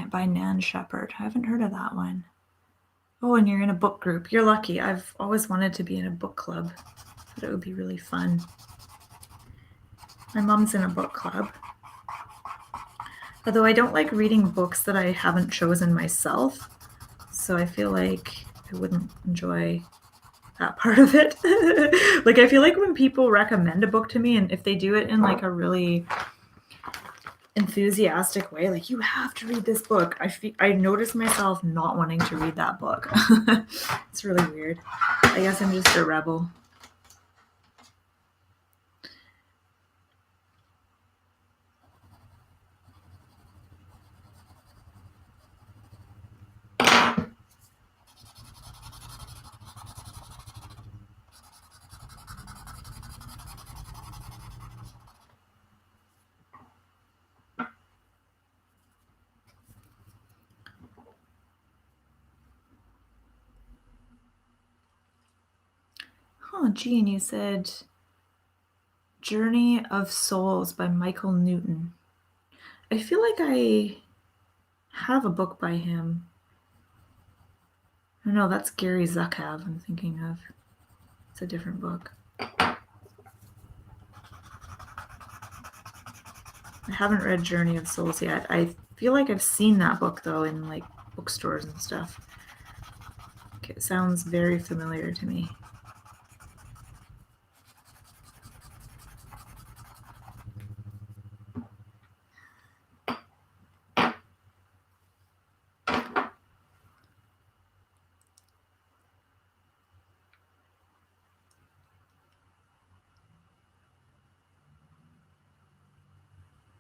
Speaker 1: by Nan Shepherd. I haven't heard of that one. Oh, and you're in a book group. You're lucky. I've always wanted to be in a book club. I thought it would be really fun. My mom's in a book club. Although I don't like reading books that I haven't chosen myself, so I feel like I wouldn't enjoy that part of it. Like, I feel like when people recommend a book to me, and if they do it in like a really enthusiastic way, like, you have to read this book, I notice myself not wanting to read that book. It's really weird. I guess I'm just a rebel. Oh, Jean, you said Journey of Souls by Michael Newton. I feel like I have a book by him. No, that's Gary Zukav I'm thinking of. It's a different book. I haven't read Journey of Souls yet. I feel like I've seen that book, though, in like bookstores and stuff. It sounds very familiar to me.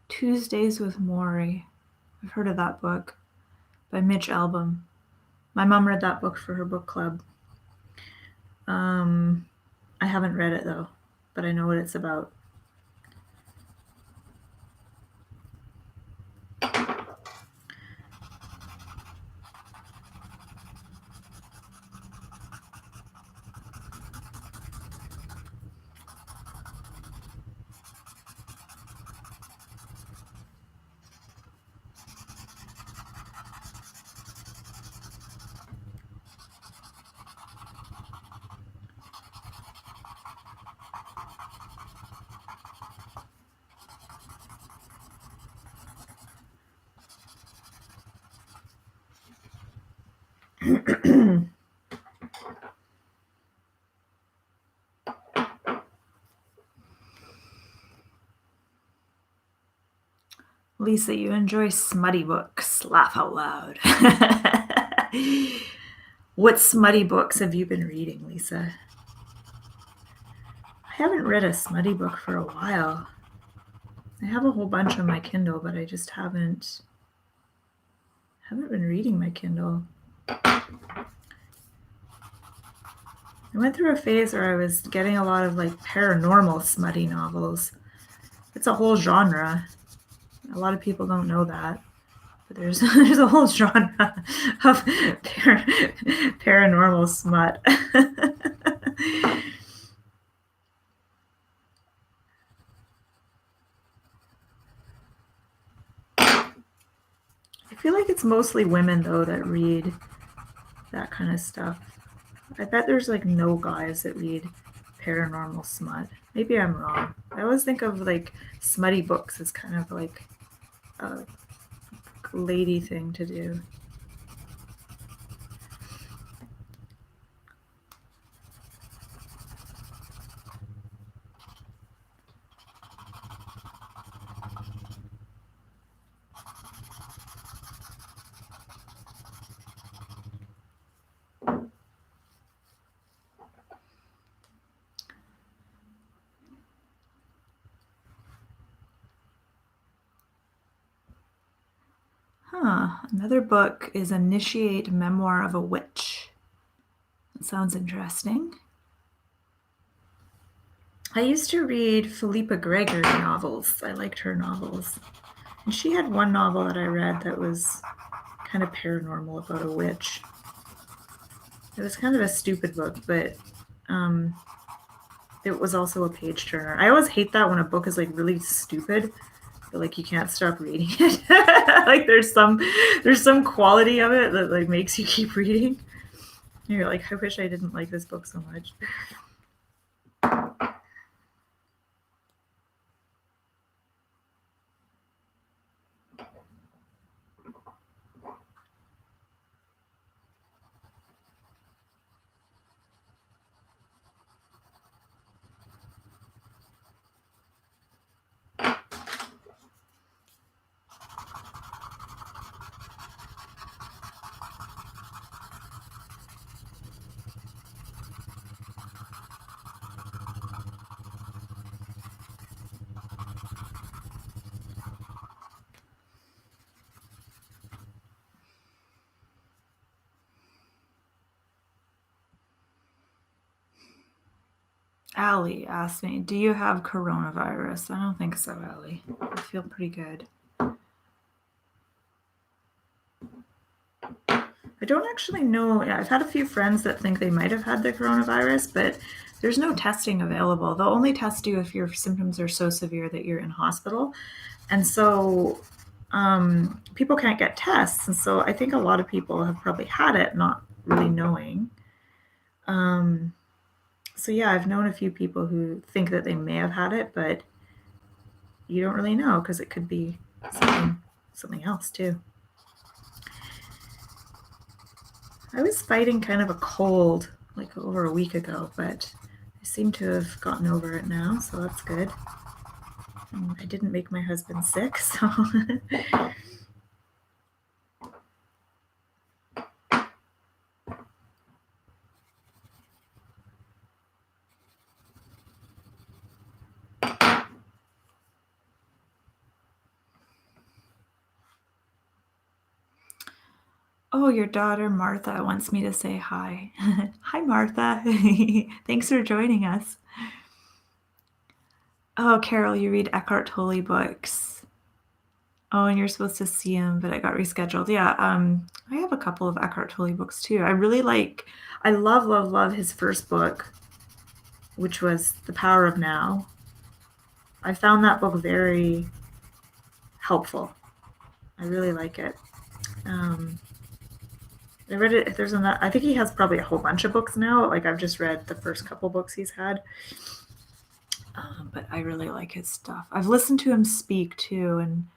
Speaker 1: Tuesdays with Maury. I've heard of that book by Mitch Albom. My mom read that book for her book club. I haven't read it though, but I know what it's about. Lisa, you enjoy smutty books. Laugh out loud. What smutty books have you been reading, Lisa? I haven't read a smutty book for a while. I have a whole bunch on my Kindle, but I just haven't been reading my Kindle. I went through a phase where I was getting a lot of like paranormal smutty novels. It's a whole genre. A lot of people don't know that, but there's a whole genre of paranormal smut. I feel like it's mostly women though that read that kind of stuff. I bet there's like no guys that read paranormal smut. Maybe I'm wrong. I always think of like smutty books as kind of like a lady thing to do. Another book is Initiate Memoir of a Witch. That sounds interesting. I used to read Philippa Gregory novels. I liked her novels. And she had one novel that I read that was kind of paranormal about a witch. It was kind of a stupid book, but it was also a page turner. I always hate that when a book is like really stupid, but like you can't stop reading it. Like there's some quality of it that like makes you keep reading. And you're like, I wish I didn't like this book so much. Allie asked me, do you have coronavirus? I don't think so, Allie. I feel pretty good. I don't actually know. Yeah, I've had a few friends that think they might have had the coronavirus, but there's no testing available. They'll only test you if your symptoms are so severe that you're in hospital. And so people can't get tests. And so I think a lot of people have probably had it, not really knowing. So yeah, I've known a few people who think that they may have had it, but you don't really know because it could be something else too. I was fighting kind of a cold like over a week ago, but I seem to have gotten over it now, so that's good. And I didn't make my husband sick, so Oh, your daughter Martha wants me to say hi. Hi, Martha. Thanks for joining us. Oh, Carol, you read Eckhart Tolle books. Oh, and you're supposed to see him, but it got rescheduled. Yeah, I have a couple of Eckhart Tolle books too. I love his first book, which was The Power of Now. I found that book very helpful. I really like it. I read it. I think he has probably a whole bunch of books now. Like I've just read the first couple books he's had. But I really like his stuff. I've listened to him speak too, and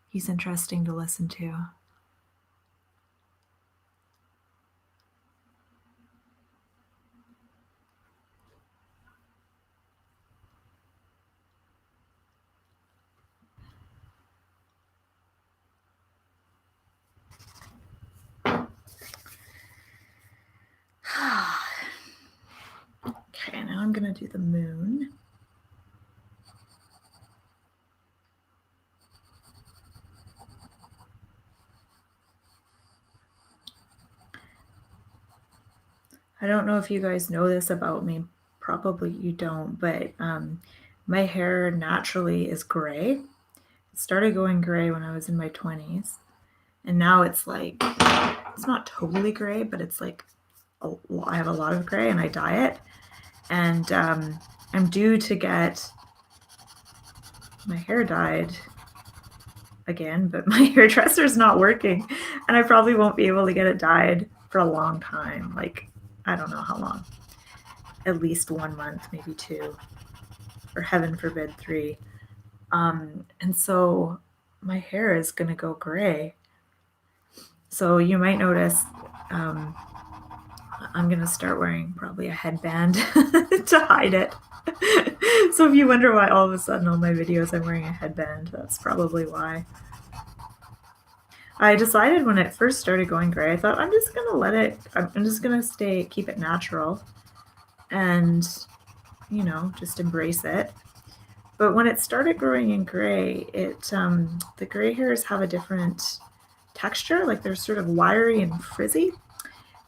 Speaker 1: he's interesting to listen to. Okay, now I'm going to do the moon. I don't know if you guys know this about me. Probably you don't, but my hair naturally is gray. It started going gray when I was in my 20s. And now it's like, it's not totally gray, but it's like, I have a lot of gray and I dye it. And I'm due to get my hair dyed again, but my hairdresser's not working. And I probably won't be able to get it dyed for a long time. Like, I don't know how long. At least 1 month, maybe 2, or heaven forbid 3. And so my hair is going to go gray. So you might notice I'm going to start wearing probably a headband to hide it. So if you wonder why all of a sudden on my videos I'm wearing a headband, that's probably why. I decided when it first started going gray, I thought I'm just going to keep it natural and, just embrace it. But when it started growing in gray, the gray hairs have a different texture, like they're sort of wiry and frizzy.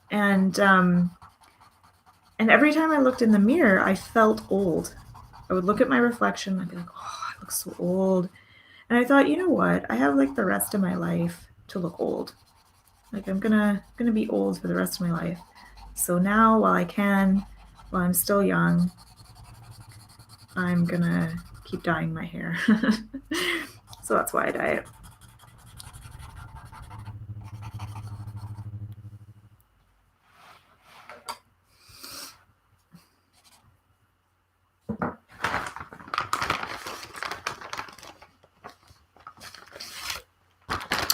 Speaker 1: And every time I looked in the mirror, I felt old. I would look at my reflection, I'd be like, oh, I look so old. And I thought, you know what? I have like the rest of my life to look old. Like I'm gonna be old for the rest of my life. So now while I'm still young, I'm gonna keep dyeing my hair. So that's why I dye it.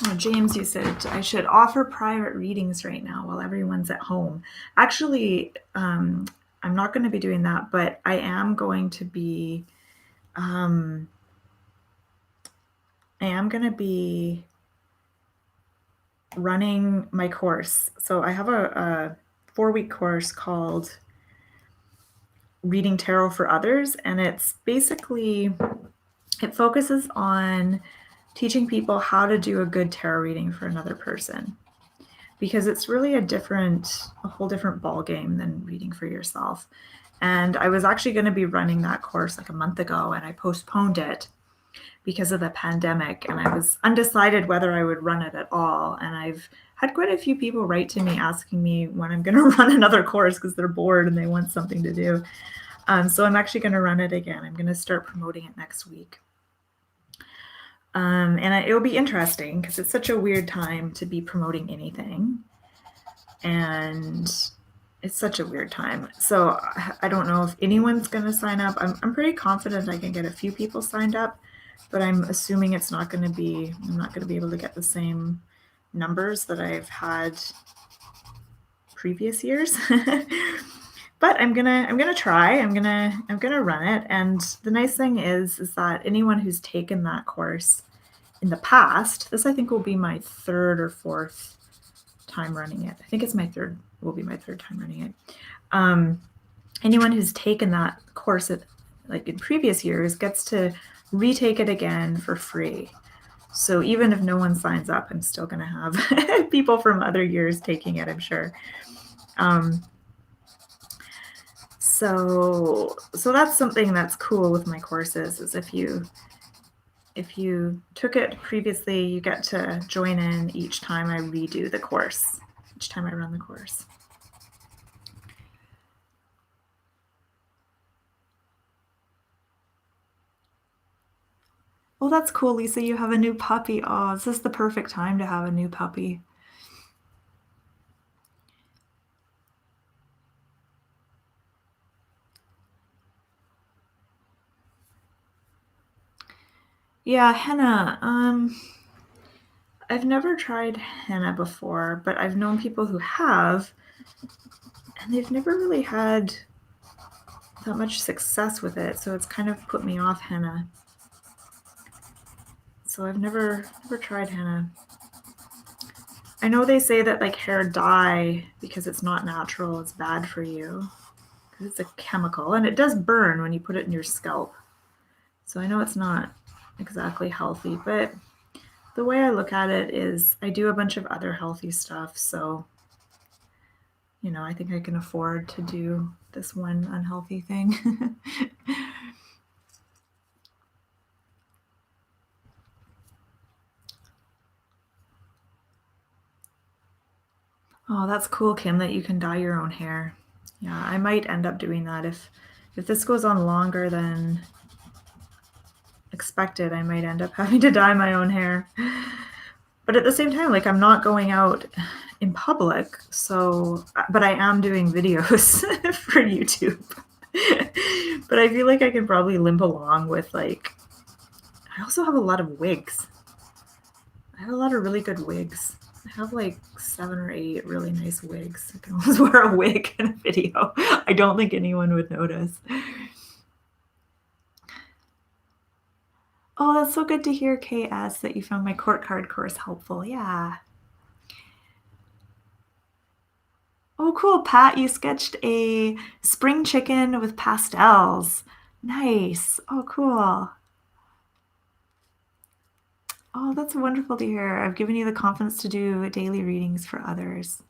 Speaker 1: Oh, James, you said I should offer private readings right now while everyone's at home. Actually, I'm not going to be doing that, but I am going to be running my course. So I have a 4-week course called Reading Tarot for Others, and it focuses on teaching people how to do a good tarot reading for another person, because it's really a whole different ball game than reading for yourself. And I was actually going to be running that course like a month ago, and I postponed it because of the pandemic, and I was undecided whether I would run it at all. And I've had quite a few people write to me asking me when I'm going to run another course because they're bored and they want something to do. So I'm actually going to run it again. I'm going to start promoting it next week. And it'll be interesting because it's such a weird time to be promoting anything. And it's such a weird time. So I don't know if anyone's going to sign up. I'm pretty confident I can get a few people signed up, but I'm assuming I'm not going to be able to get the same numbers that I've had previous years. But I'm gonna try. I'm gonna run it. And the nice thing is that anyone who's taken that course in the past, this I think will be my 3rd or 4th time running it. I think it's will be my 3rd time running it. Anyone who's taken that course in previous years gets to retake it again for free. So even if no one signs up, I'm still going to have people from other years taking it, I'm sure. So that's something that's cool with my courses, is if you took it previously, you get to join in each time I redo the course, each time I run the course. Well, that's cool, Lisa. You have a new puppy. Oh, is this the perfect time to have a new puppy? Yeah, henna. I've never tried henna before, but I've known people who have, and they've never really had that much success with it, so it's kind of put me off henna. So I've never tried henna. I know they say that like hair dye, because it's not natural, it's bad for you, because it's a chemical, and it does burn when you put it in your scalp. So I know it's not exactly healthy, but the way I look at it is I do a bunch of other healthy stuff, so you know, I think I can afford to do this one unhealthy thing. Oh, that's cool, Kim, that you can dye your own hair. Yeah, I might end up doing that if this goes on longer than expected. I might end up having to dye my own hair. But at the same time, like, I'm not going out in public, so but I am doing videos for YouTube. But I feel like I can probably limp along with, like, I also have a lot of wigs. I have a lot of really good wigs. I have like 7 or 8 really nice wigs. I can almost wear a wig in a video. I don't think anyone would notice. Oh, that's so good to hear, KS, that you found my court card course helpful. Yeah. Oh, cool, Pat, you sketched a spring chicken with pastels. Nice. Oh, cool. Oh, that's wonderful to hear. I've given you the confidence to do daily readings for others.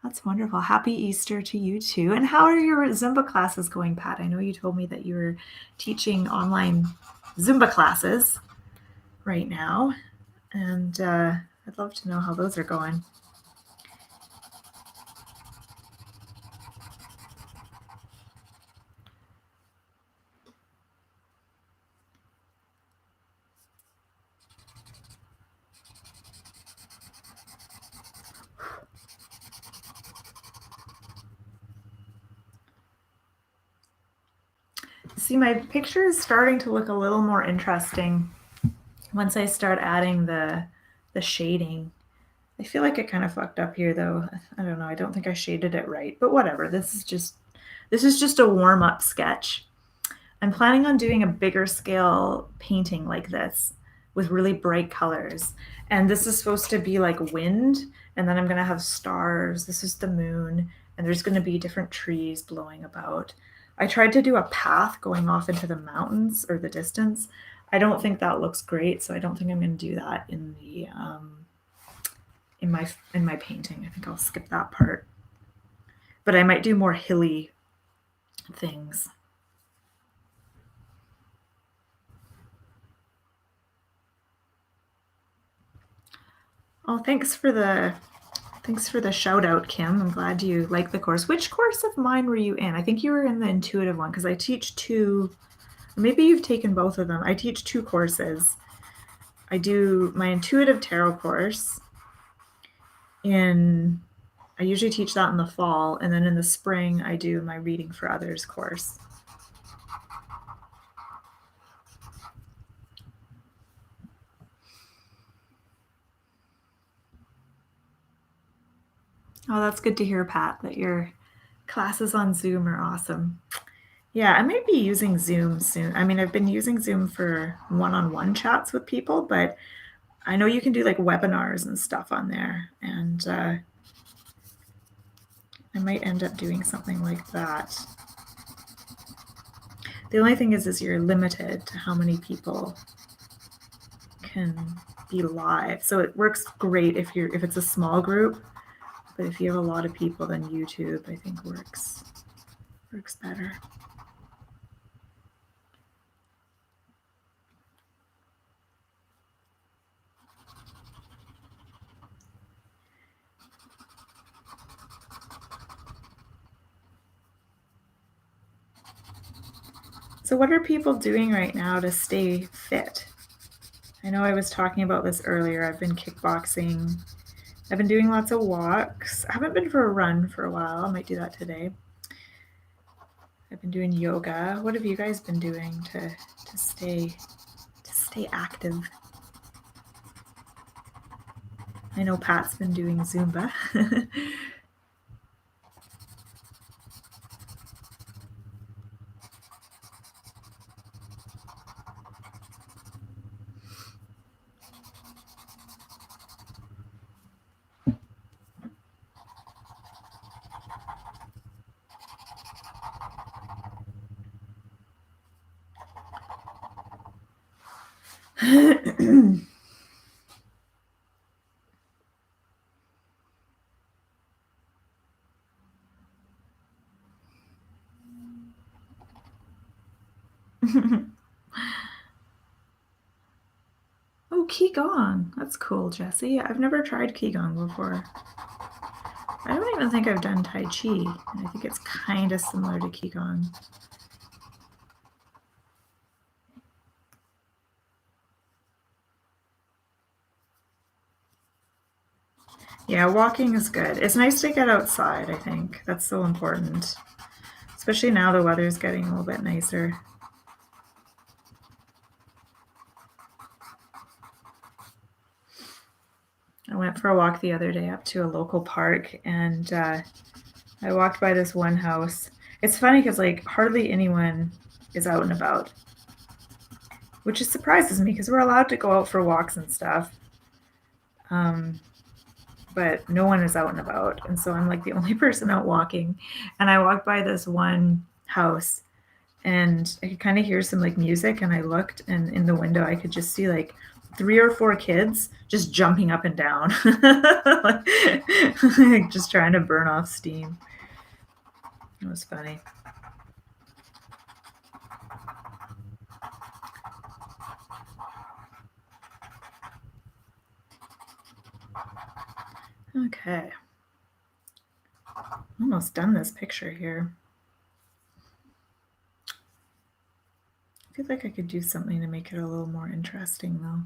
Speaker 1: That's wonderful. Happy Easter to you too. And how are your Zumba classes going, Pat? I know you told me that you were teaching online Zumba classes right now, and I'd love to know how those are going. See, my picture is starting to look a little more interesting once I start adding the shading. I feel like I kind of fucked up here though. I don't know. I don't think I shaded it right, but whatever. This is just a warm-up sketch. I'm planning on doing a bigger scale painting like this with really bright colors. And this is supposed to be like wind, and then I'm going to have stars. This is the moon, and there's going to be different trees blowing about. I tried to do a path going off into the mountains or the distance. I don't think that looks great, so I don't think I'm going to do that in the in my painting. I think I'll skip that part. But I might do more hilly things. Oh, thanks for the shout out, Kim. I'm glad you like the course. Which course of mine were you in? I think you were in the intuitive one, because I teach 2. Maybe you've taken both of them. I teach 2 courses. I do my intuitive tarot course I usually teach that in the fall, and then in the spring I do my reading for others course. Oh, that's good to hear, Pat, that your classes on Zoom are awesome. Yeah, I might be using Zoom soon. I mean, I've been using Zoom for one-on-one chats with people, but I know you can do like webinars and stuff on there, and I might end up doing something like that. The only thing is you're limited to how many people can be live. So it works great if it's a small group, but if you have a lot of people, then YouTube, I think, works better. So what are people doing right now to stay fit? I know I was talking about this earlier. I've been kickboxing. I've been doing lots of walks. I haven't been for a run for a while. I might do that today. I've been doing yoga. What have you guys been doing to stay active? I know Pat's been doing Zumba. Oh, Qigong. That's cool, Jessie. I've never tried Qigong before. I don't even think I've done Tai Chi, and I think it's kind of similar to Qigong. Yeah, walking is good. It's nice to get outside, I think. That's so important. Especially now the weather's getting a little bit nicer. I went for a walk the other day up to a local park, and I walked by this one house. It's funny because like hardly anyone is out and about, which just surprises me because we're allowed to go out for walks and stuff. But no one is out and about, and so I'm like the only person out walking. And I walked by this one house, and I could kind of hear some like music, and I looked, and in the window I could just see like 3 or 4 kids just jumping up and down, like, just trying to burn off steam. It was funny. Okay. Almost done this picture here. I feel like I could do something to make it a little more interesting though.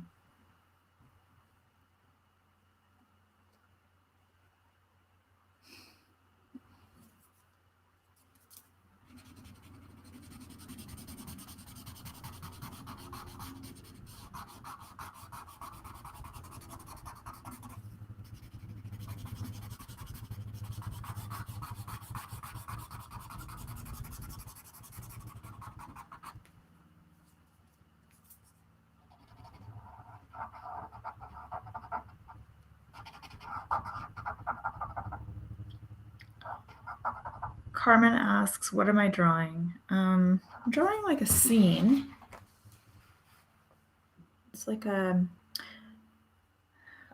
Speaker 1: Carmen asks, what am I drawing? I'm drawing like a scene. It's like a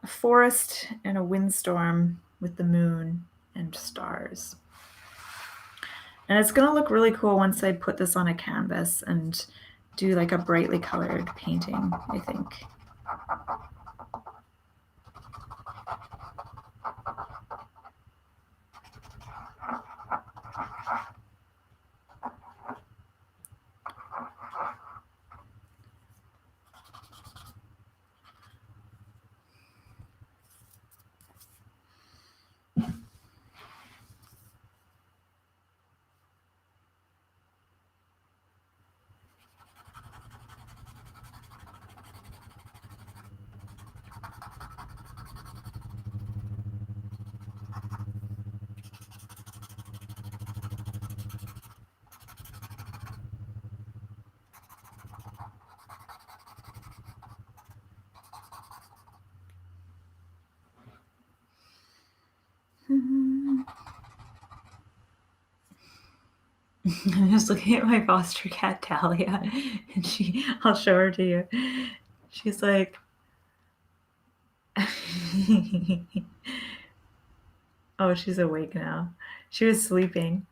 Speaker 1: forest and a windstorm with the moon and stars. And it's going to look really cool once I put this on a canvas and do like a brightly colored painting, I think. I'm just looking at my foster cat, Talia, and I'll show her to you. She's like, Oh, she's awake now. She was sleeping.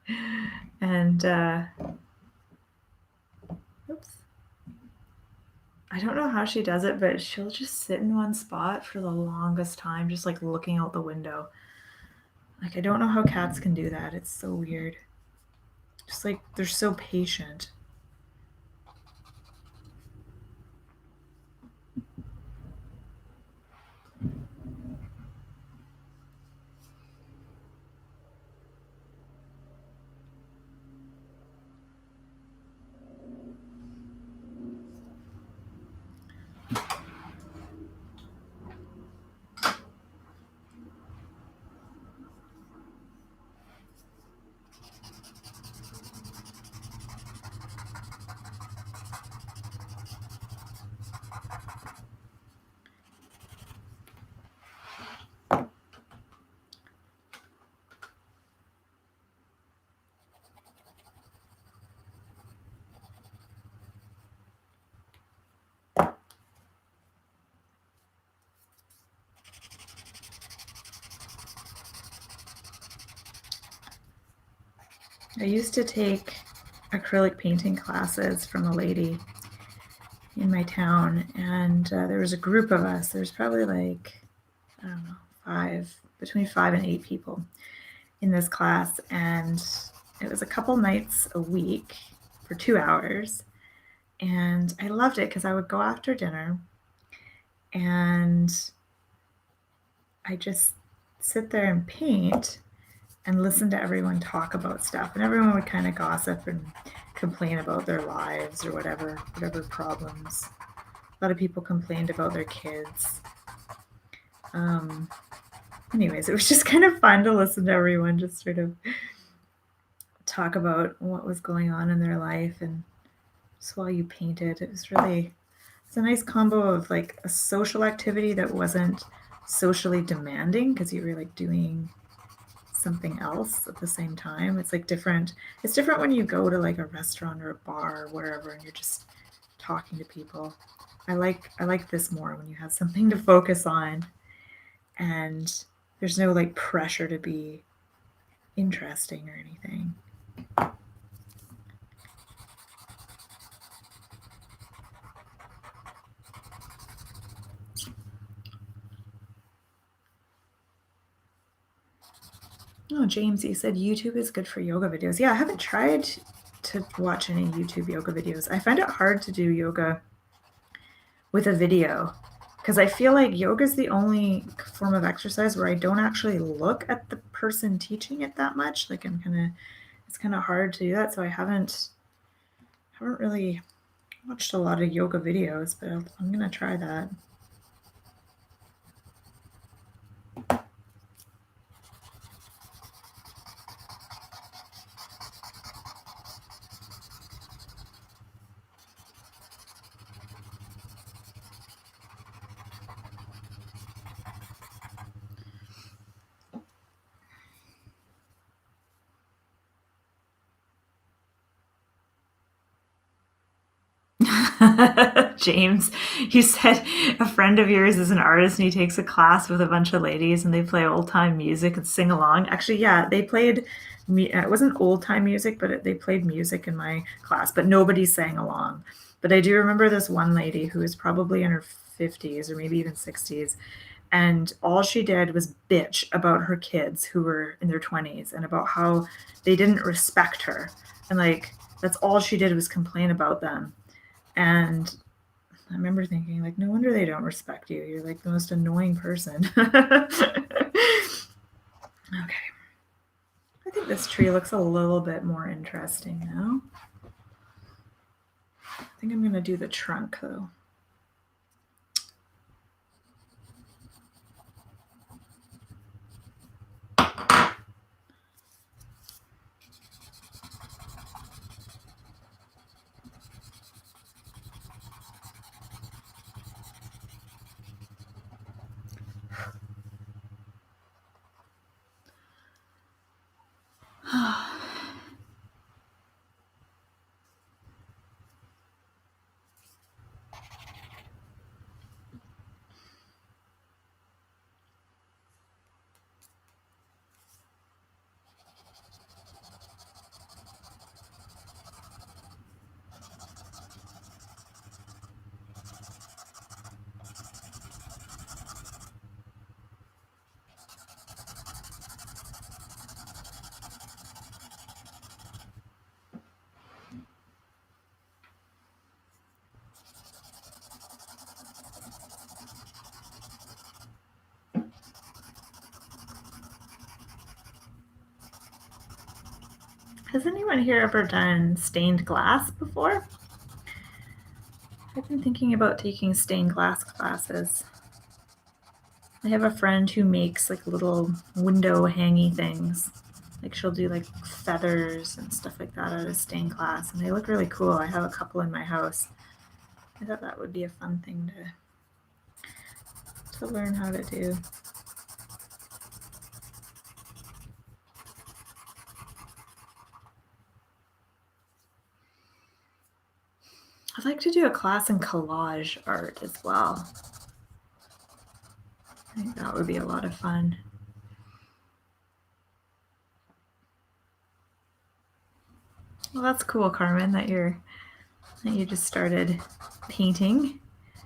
Speaker 1: And, oops. I don't know how she does it, but she'll just sit in one spot for the longest time, just like looking out the window. Like, I don't know how cats can do that. It's so weird. Just like they're so patient. I used to take acrylic painting classes from a lady in my town, and there was a group of us. There's probably like, I don't know, between 5 and 8 people in this class, and it was a couple nights a week for 2 hours. And I loved it because I would go after dinner and I just sit there and paint and listen to everyone talk about stuff. And everyone would kind of gossip and complain about their lives or whatever problems. A lot of people complained about their kids. Anyways, it was just kind of fun to listen to everyone just sort of talk about what was going on in their life. And just while you painted, it's a nice combo of like a social activity that wasn't socially demanding because you were like doing something else at the same time. It's like different. It's different when you go to like a restaurant or a bar or wherever and you're just talking to people. I like this more when you have something to focus on and there's no like pressure to be interesting or anything. Oh, James, you said YouTube is good for yoga videos. Yeah, I haven't tried to watch any YouTube yoga videos. I find it hard to do yoga with a video because I feel like yoga is the only form of exercise where I don't actually look at the person teaching it that much. Like it's kind of hard to do that. So I haven't really watched a lot of yoga videos, but I'm gonna try that. James, you said a friend of yours is an artist and he takes a class with a bunch of ladies and they play old time music and sing along. Actually, yeah, they played. It wasn't old time music, but they played music in my class, but nobody sang along. But I do remember this one lady who was probably in her 50s or maybe even 60s, and all she did was bitch about her kids who were in their 20s and about how they didn't respect her, and like that's all she did was complain about them. And I remember thinking, like, no wonder they don't respect you. You're like the most annoying person. Okay. I think this tree looks a little bit more interesting now. I think I'm going to do the trunk, though. Has anyone here ever done stained glass before? I've been thinking about taking stained glass classes. I have a friend who makes like little window hangy things. Like she'll do like feathers and stuff like that out of stained glass, and they look really cool. I have a couple in my house. I thought that would be a fun thing to learn how to do. I'd like to do a class in collage art as well. I think that would be a lot of fun. Well, that's cool, Carmen, that you just started painting.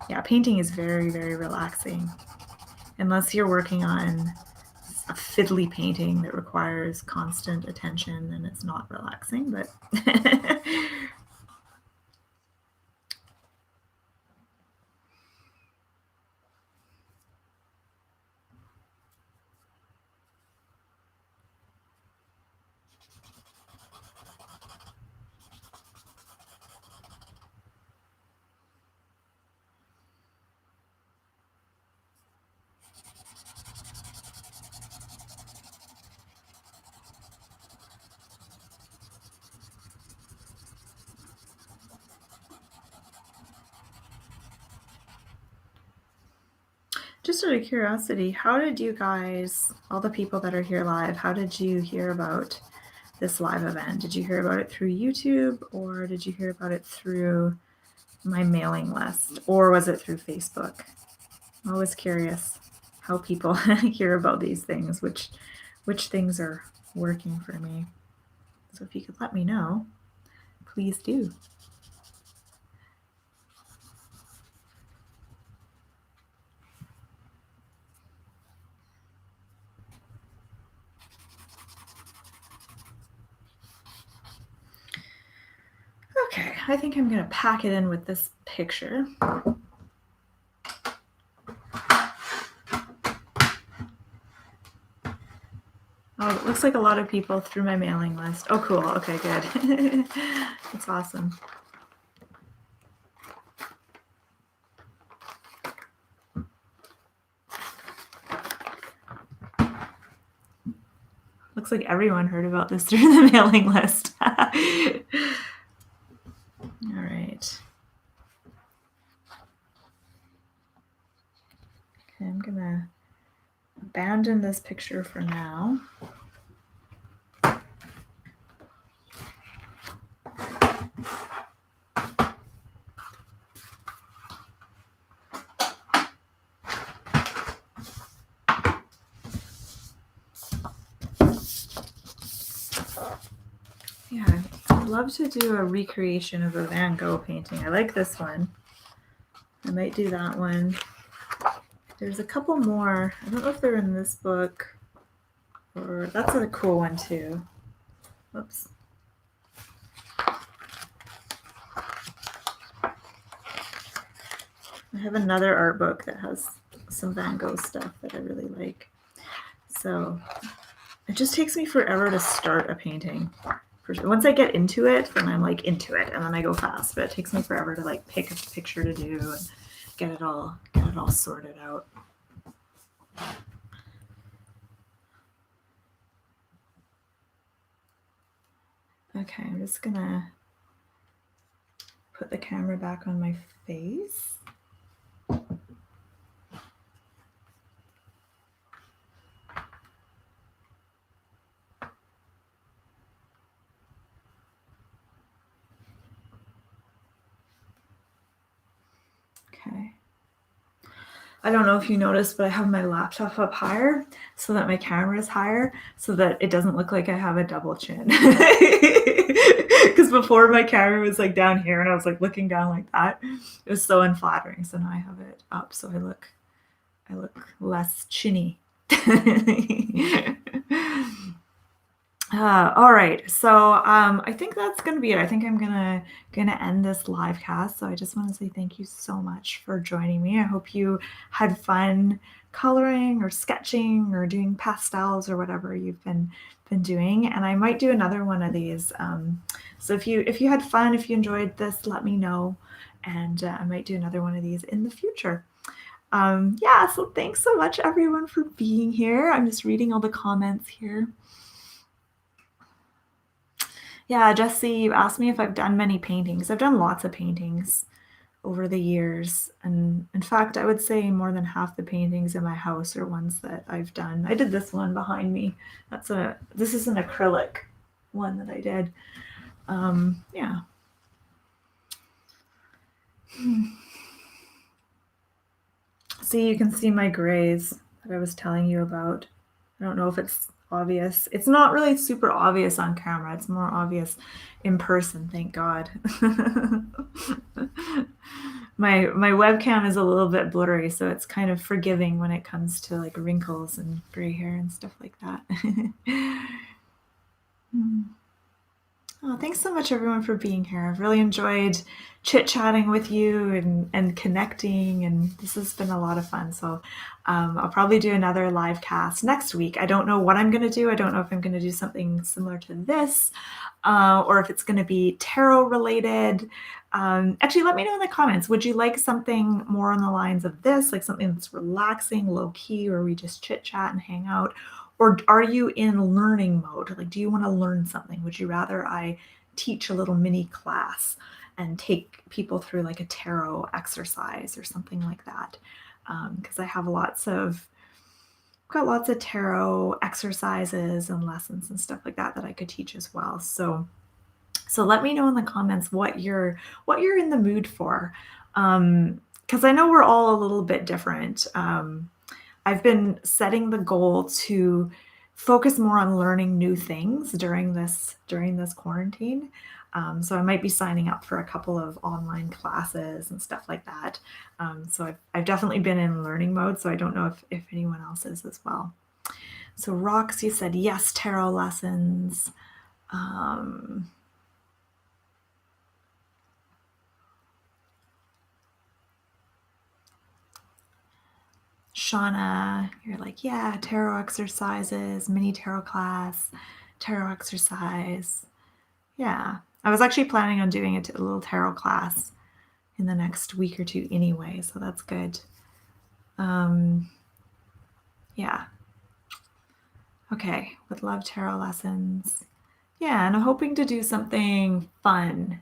Speaker 1: Yeah, painting is very, very relaxing. Unless you're working on a fiddly painting that requires constant attention, then it's not relaxing, but just out of curiosity, how did you guys, all the people that are here live, how did you hear about this live event? Did you hear about it through YouTube, or did you hear about it through my mailing list, or was it through Facebook? I'm always curious how people hear about these things, which things are working for me. So if you could let me know, please do. Okay, I think I'm going to pack it in with this picture. Oh, it looks like a lot of people through my mailing list. Oh, cool. Okay, good. That's awesome. Looks like everyone heard about this through the mailing list. All right. Okay, I'm going to abandon this picture for now. Yeah, I'd love to do a recreation of a Van Gogh painting. I like this one. I might do that one. There's a couple more. I don't know if they're in this book, or that's a cool one too. Whoops. I have another art book that has some Van Gogh stuff that I really like. So it just takes me forever to start a painting. Once I get into it, then I'm like into it, and then I go fast. But it takes me forever to like pick a picture to do and get it all sorted out. Okay, I'm just gonna put the camera back on my face. Okay. I don't know if you noticed, but I have my laptop up higher so that my camera is higher so that it doesn't look like I have a double chin. Because before my camera was like down here and I was like looking down like that. It was so unflattering. So now I have it up so I look less chinny. All right. So I think that's gonna be it. I think I'm gonna end this live cast. So I just want to say thank you so much for joining me. I hope you had fun coloring or sketching or doing pastels or whatever you've been doing. And I might do another one of these. So if you had fun, if you enjoyed this, let me know, and I might do another one of these in the future. Yeah. So thanks so much, everyone, for being here. I'm just reading all the comments here. Yeah, Jesse, you asked me if I've done many paintings. I've done lots of paintings over the years. And in fact, I would say more than half the paintings in my house are ones that I've done. I did this one behind me. This is an acrylic one that I did. Yeah. See, you can see my grays that I was telling you about. I don't know if it's obvious. It's not really super obvious on camera. It's more obvious in person, thank God. My webcam is a little bit blurry, so it's kind of forgiving when it comes to like wrinkles and gray hair and stuff like that. Oh, thanks so much, everyone, for being here. I've really enjoyed chit-chatting with you and connecting, and this has been a lot of fun. So I'll probably do another live cast next week. I don't know what I'm going to do. I don't know if I'm going to do something similar to this, or if it's going to be tarot related. Actually, let me know in the comments. Would you like something more on the lines of this, like something that's relaxing, low key, or we just chit chat and hang out? Or are you in learning mode? Like, do you want to learn something? Would you rather I teach a little mini class and take people through like a tarot exercise or something like that? Because I have got lots of tarot exercises and lessons and stuff like that that I could teach as well. So let me know in the comments what you're in the mood for, because I know we're all a little bit different. I've been setting the goal to focus more on learning new things during this quarantine. So I might be signing up for a couple of online classes and stuff like that. So I've definitely been in learning mode. So I don't know if anyone else is as well. So Roxy said yes, tarot lessons. Shauna, you're like, yeah, tarot exercises, mini tarot class, tarot exercise. Yeah. I was actually planning on doing a little tarot class in the next week or two anyway, so that's good. Yeah. Okay, would love tarot lessons. Yeah, and I'm hoping to do something fun.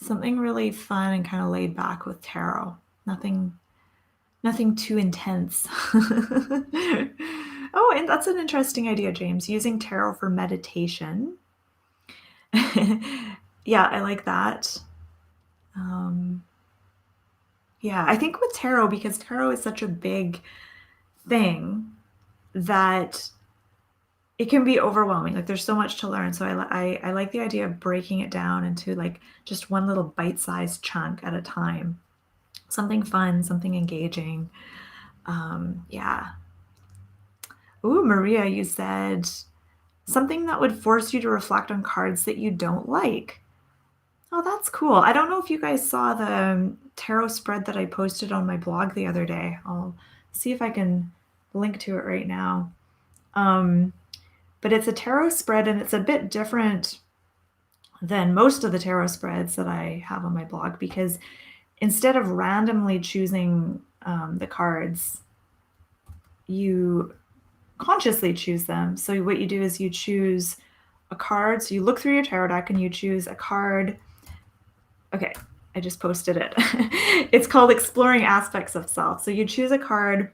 Speaker 1: Something really fun and kind of laid back with tarot. Nothing too intense. Oh, and that's an interesting idea, James, using tarot for meditation. Yeah, I like that. Yeah, I think with tarot, because tarot is such a big thing that it can be overwhelming. Like there's so much to learn. So I like the idea of breaking it down into like just one little bite-sized chunk at a time. Something fun, something engaging. Yeah. Ooh, Maria, you said something that would force you to reflect on cards that you don't like. Oh, that's cool. I don't know if you guys saw the tarot spread that I posted on my blog the other day. I'll see if I can link to it right now. But it's a tarot spread and it's a bit different than most of the tarot spreads that I have on my blog, because instead of randomly choosing the cards, you consciously choose them. So what you do is you choose a card. So you look through your tarot deck and you choose a card. Okay, I just posted it. It's called Exploring Aspects of Self. So you choose a card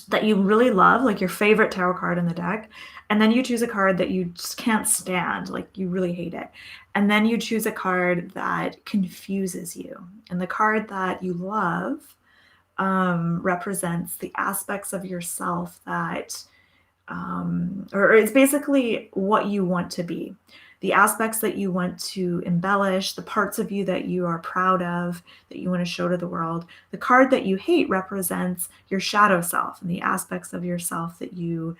Speaker 1: that you really love, like your favorite tarot card in the deck, and then you choose a card that you just can't stand, like you really hate it. And then you choose a card that confuses you. And the card that you love represents the aspects of yourself that, or it's basically what you want to be, the aspects that you want to embellish, the parts of you that you are proud of, that you want to show to the world. The card that you hate represents your shadow self and the aspects of yourself that you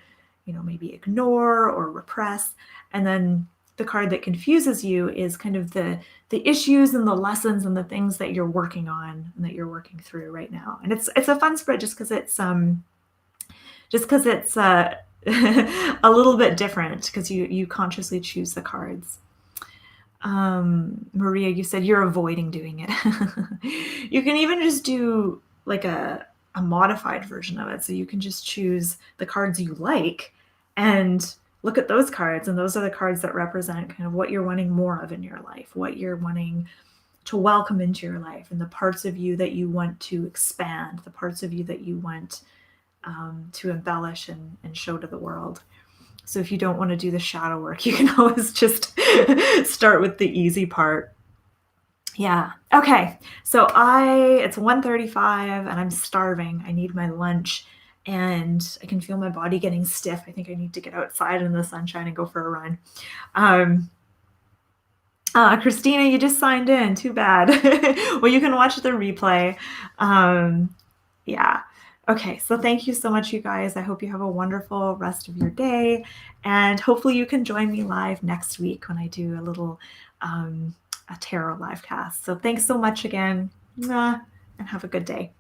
Speaker 1: maybe ignore or repress. And then the card that confuses you is kind of the issues and the lessons and the things that you're working on and that you're working through right now. And it's a fun spread just because it's a little bit different, because you consciously choose the cards. Maria, you said you're avoiding doing it. You can even just do like a modified version of it. So you can just choose the cards you like and look at those cards. And those are the cards that represent kind of what you're wanting more of in your life, what you're wanting to welcome into your life, and the parts of you that you want to expand, the parts of you that you want to embellish and show to the world. So if you don't want to do the shadow work, you can always just start with the easy part. Yeah. Okay. So it's 1:35 and I'm starving. I need my lunch and I can feel my body getting stiff. I think I need to get outside in the sunshine and go for a run. Christina, you just signed in. Too bad. Well, you can watch the replay. Yeah. Okay, so thank you so much, you guys. I hope you have a wonderful rest of your day, and hopefully you can join me live next week when I do a little a tarot live cast. So thanks so much again, and have a good day.